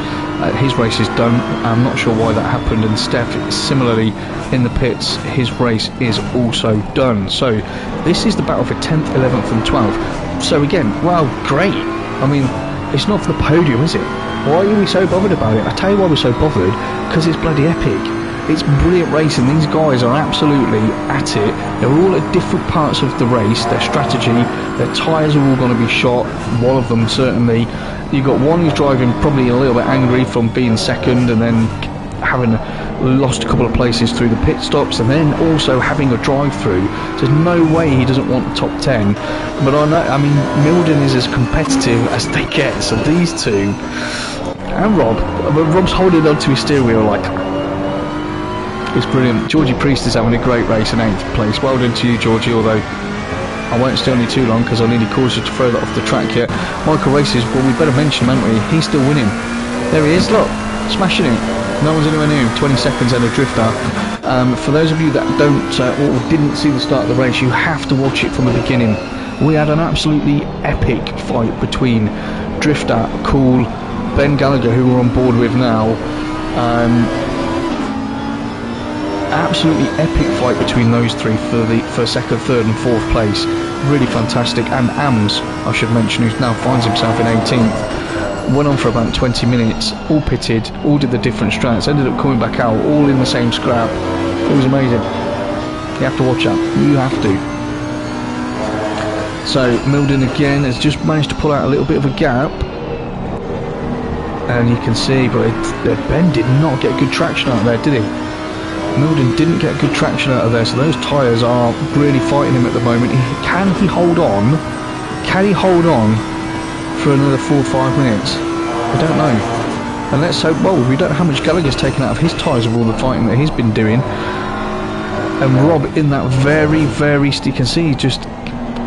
His race is done. I'm not sure why that happened, and Steph is similarly in the pits. His race is also done. So this is the battle for 10th, 11th and 12th. So again, wow, great. I mean, it's not for the podium, is it? Why are we so bothered about it? I tell you why we're so bothered, because it's bloody epic. It's brilliant racing. These guys are absolutely at it. They're all at different parts of the race. Their strategy, their tyres are all going to be shot. One of them certainly. You've got one who's driving probably a little bit angry from being second and then having lost a couple of places through the pit stops, and then also having a drive-through. So there's no way he doesn't want the top 10. But I know, I mean, Milden is as competitive as they get. So these two, and Rob's holding on to his steering wheel like. It's brilliant. Georgie Priest is having a great race in 8th place. Well done to you, Georgie, although I won't stay on you too long because I nearly caused you to throw that off the track yet. Michael Races, well, we better mention him, haven't we? He's still winning. There he is, look, smashing it. No one's anywhere near him, 20 seconds and a drifter. For those of you that don't or didn't see the start of the race, you have to watch it from the beginning. We had an absolutely epic fight between Drifter, Cool, Ben Gallagher, who we're on board with now. Absolutely epic fight between those three for second, third and fourth place. Really fantastic. And Ams, I should mention, who now finds himself in 18th, went on for about 20 minutes, all pitted, all did the different strats, ended up coming back out all in the same scrap. It was amazing. You have to watch that, you have to. So Milden again has just managed to pull out a little bit of a gap, and you can see, but Ben did not get good traction out there, did he? Milden didn't get good traction out of there, so those tyres are really fighting him at the moment. Can he hold on? Can he hold on for another 4 or 5 minutes? I don't know. And let's hope, well, we don't know how much Gallagher's taken out of his tyres of all the fighting that he's been doing. And Rob in that very, you can see just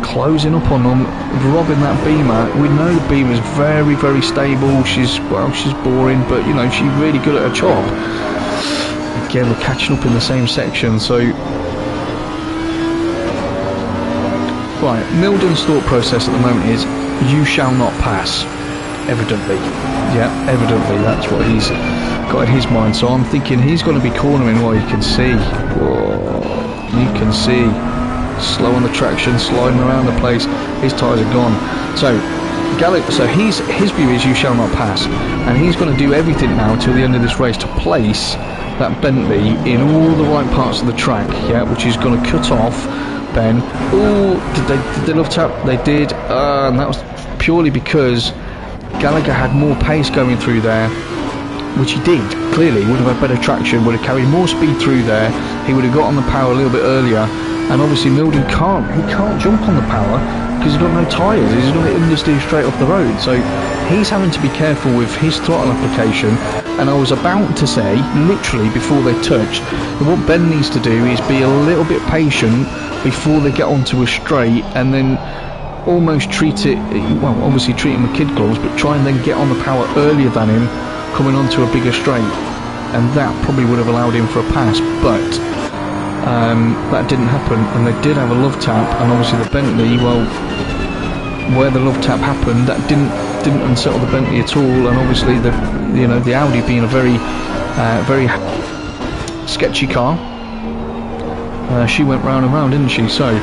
closing up on them. Rob in that Beamer, we know the Beamer's very, very stable. She's boring, but you know, she's really good at her job. Again, we're catching up in the same section, so right, Milden's thought process at the moment is you shall not pass, evidently. Yeah, evidently that's what he's got in his mind. So I'm thinking he's going to be cornering. Well, you can see, whoa, you can see, slow on the traction, sliding around the place. His tyres are gone. So his view is you shall not pass, and he's going to do everything now until the end of this race to place that Bentley in all the right parts of the track, yeah, which is going to cut off Ben. Oh, did they love tap? They did, and that was purely because Gallagher had more pace going through there, which he did, clearly, would have had better traction, would have carried more speed through there, he would have got on the power a little bit earlier, and obviously Milden can't jump on the power because he's got no tyres, he's going to understeer straight off the road, so he's having to be careful with his throttle application. And I was about to say, literally before they touch, what Ben needs to do is be a little bit patient before they get onto a straight, and then almost treat it, well, obviously treat him with kid gloves, but try and then get on the power earlier than him coming onto a bigger straight, and that probably would have allowed him for a pass, but that didn't happen, and they did have a love tap, and obviously the Bentley, well, where the love tap happened, that didn't unsettle the Bentley at all, and obviously the Audi being a very sketchy car, she went round and round, didn't she? So,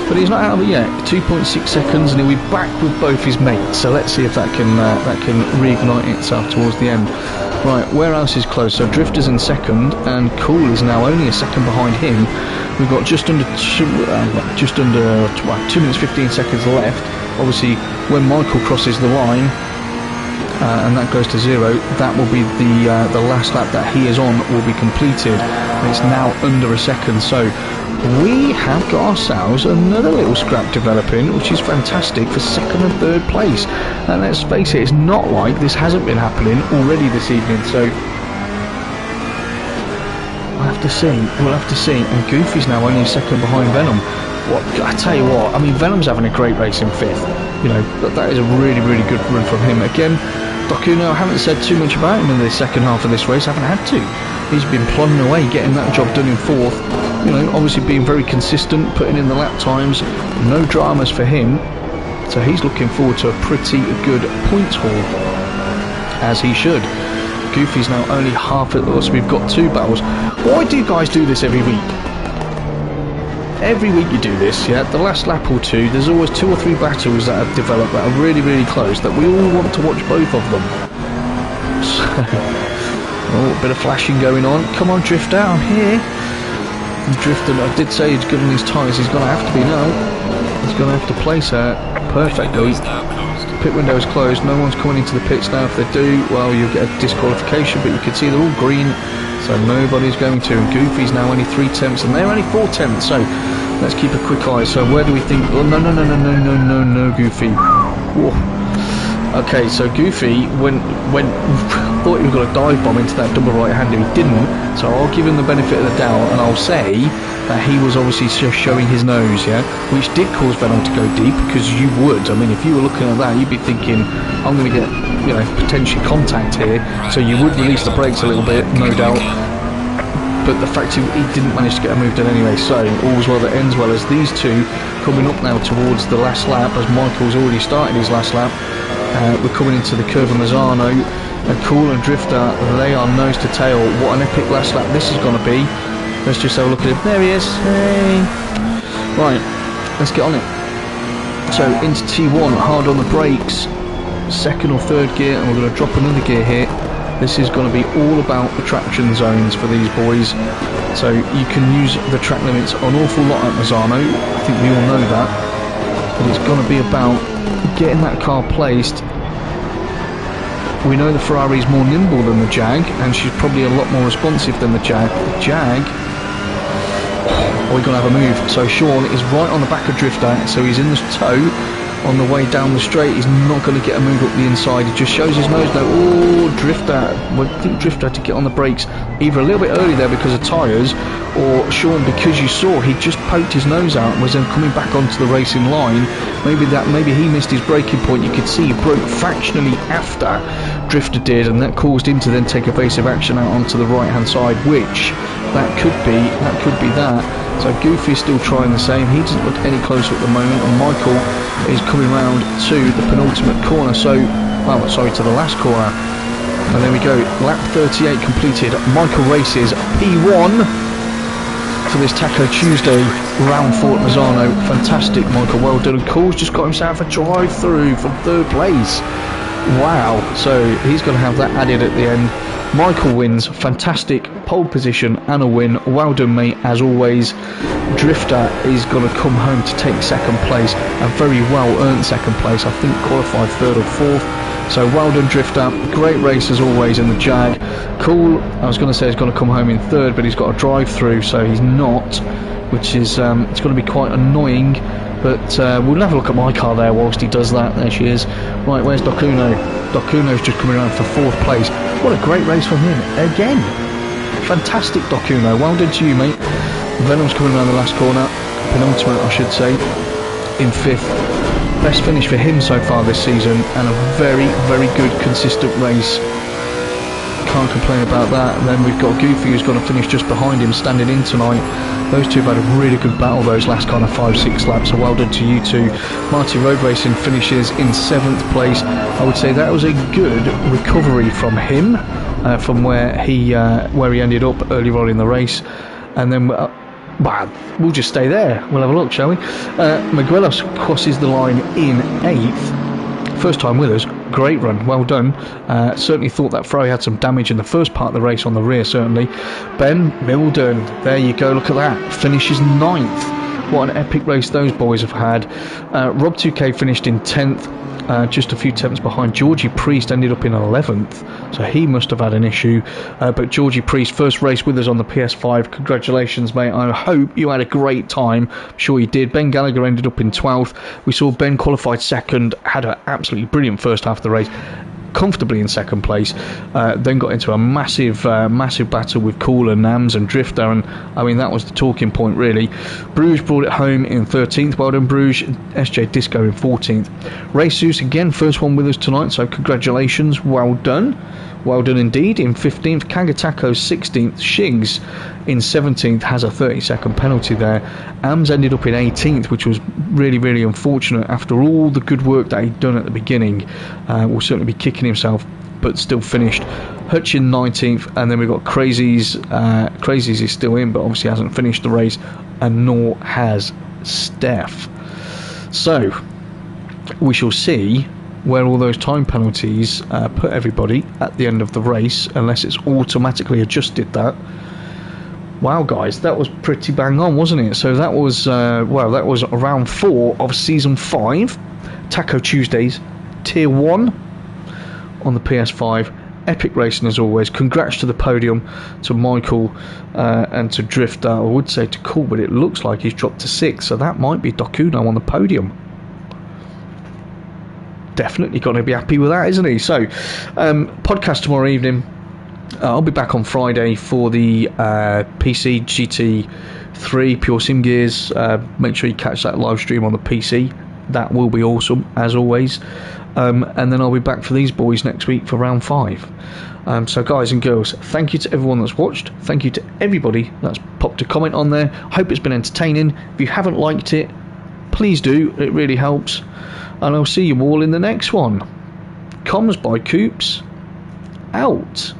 but he's not out of it yet. 2.6 seconds, and he'll be back with both his mates. So let's see if that can reignite itself towards the end. Right, where else is close? So Drifter's in second, and Cool is now only a second behind him. We've got just under 2 minutes 15 seconds left. Obviously, when Michael crosses the line, and that goes to 0, that will be the last lap that he is on will be completed, and it's now under a second. So we have got ourselves another little scrap developing, which is fantastic for second and third place. And let's face it, it's not like this hasn't been happening already this evening. So we'll have to see. And Goofy's now only a second behind Venom. What I tell you what, I mean, Venom's having a great race in 5th. You know, that is a really, really good run from him. Again, Dokuno, I haven't said too much about him in the second half of this race. I haven't had to. He's been plodding away, getting that job done in 4th. You know, obviously being very consistent, putting in the lap times. No dramas for him. So he's looking forward to a pretty good points haul, as he should. Goofy's now only half at us. We've got 2 battles. Why do you guys do this every week? Every week you do this, yeah? The last lap or 2, there's always 2 or 3 battles that have developed that are really, really close, that we all want to watch both of them. So, oh, a bit of flashing going on. Come on, Drifter, I'm here. Drifter, I did say he's good on his tyres. He's going to have to be now. He's going to have to place her perfectly. Pit window is closed. No one's coming into the pits now. If they do, well, you'll get a disqualification, but you can see they're all green. So nobody's going to, and Goofy's now only 3 tenths, and they're only 4 tenths, so let's keep a quick eye. So where do we think, oh no, Goofy. Whoa. Okay, so Goofy thought he was going to dive bomb into that double right-hander, he didn't, so I'll give him the benefit of the doubt, and I'll say that he was obviously showing his nose, yeah, which did cause Venom to go deep, because you would, I mean, if you were looking at that, you'd be thinking, I'm going to get, you know, potentially contact here, so you would release the brakes a little bit, no doubt, but the fact he didn't manage to get a move done anyway, so all's well that ends well, as these two coming up now towards the last lap, as Michael's already started his last lap. We're coming into the curve of Misano, and Cool and Drifter, they are nose to tail. What an epic last lap this is going to be. Let's just have a look at him. There he is. Hey. Right, let's get on it. So into T1, hard on the brakes, 2nd or 3rd gear, and we're going to drop another gear here. This is going to be all about the traction zones for these boys. So you can use the track limits an awful lot at Misano. I think we all know that. But it's going to be about getting that car placed. We know the Ferrari is more nimble than the Jag, and she's probably a lot more responsive than the Jag. The Jag, we're going to have a move. So Sean is right on the back of Drifter, so he's in the toe on the way down the straight. He's not going to get a move up the inside. He just shows his nose now. Oh, Drifter. Well, I think Drifter had to get on the brakes either a little bit early there because of tyres, or Sean, because you saw he just poked his nose out and was then coming back onto the racing line. Maybe he missed his braking point. You could see he broke fractionally after Drifter did, and that caused him to then take evasive action out onto the right hand side, which that could be that. So Goofy's still trying the same. He doesn't look any closer at the moment, and Michael is coming round to the penultimate corner, to the last corner. And there we go, lap 38 completed. Michael races P1 for this Taco Tuesday round 4 at Misano. Fantastic, Michael, well done. And Cole's just got himself a drive-through from 3rd place. Wow, so he's going to have that added at the end. Michael wins, fantastic pole position and a win. Well done, mate, as always. Drifter is going to come home to take 2nd place, a very well earned 2nd place, I think qualified 3rd or 4th. So well done, Drifter. Great race as always in the Jag. Cool, I was going to say he's going to come home in 3rd, but he's got a drive through, so he's not, which is it's going to be quite annoying. But we'll have a look at my car there whilst he does that. There she is. Right, where's Dokuno? Dokuno's just coming around for 4th place. What a great race from him. Again. Fantastic, Dokuno. Well done to you, mate. Venom's coming around the last corner. Penultimate, I should say. In 5th. Best finish for him so far this season. And a very, very good, consistent race. Can't complain about that. And then we've got Goofy, who's going to finish just behind him, standing in tonight. Those two have had a really good battle those last kind of 5-6 laps, so well done to you two. Marty Road Racing finishes in 7th place. I would say that was a good recovery from him, from where he ended up earlier on in the race. And then we'll just stay there. We'll have a look, shall we? Miguelos crosses the line in 8th. First time with us, great run, well done. Certainly thought that Ferrari had some damage in the first part of the race on the rear, certainly. Ben Milden, there you go, look at that, finishes 9th. What an epic race those boys have had. Rob 2K finished in 10th, just a few tenths behind. Georgie Priest ended up in 11th, so he must have had an issue. But Georgie Priest, first race with us on the PS5. Congratulations, mate. I hope you had a great time. I'm sure you did. Ben Gallagher ended up in 12th. We saw Ben qualified 2nd, had an absolutely brilliant first half of the race. comfortably in second place, then got into a massive battle with Cooler, Nams and Drifter, and I mean that was the talking point really. Bruges brought it home in 13th, well done Bruges. SJ Disco in 14th. Ray Seuss again, first one with us tonight, so congratulations, well done indeed. In 15th, Kagatako 16th, Shigs in 17th, has a 30-second penalty there. Ams ended up in 18th, which was really unfortunate after all the good work that he'd done at the beginning. Will certainly be kicking himself, but still finished. Hutchin 19th, and then we've got Crazies. Crazies is still in, but obviously hasn't finished the race, and nor has Steph. So we shall see where all those time penalties put everybody at the end of the race, unless it's automatically adjusted that. Wow, guys, that was pretty bang on, wasn't it? So that was that was round 4 of season 5, Taco Tuesdays Tier 1 on the PS5. Epic racing as always. Congrats to the podium, to Michael and to Drifter. I would say to Cool, but it looks like he's dropped to 6, so that might be Dokuno on the podium. Definitely going to be happy with that, isn't he? So podcast tomorrow evening. I'll be back on Friday for the PC GT3 Pure Sim Gears. Make sure you catch that live stream on the PC. That will be awesome as always. And then I'll be back for these boys next week for round 5. So guys and girls, thank you to everyone that's watched. Thank you to everybody that's popped a comment on there. Hope it's been entertaining. If you haven't liked it, please do, it really helps. And I'll see you all in the next one. Comms by Coops out.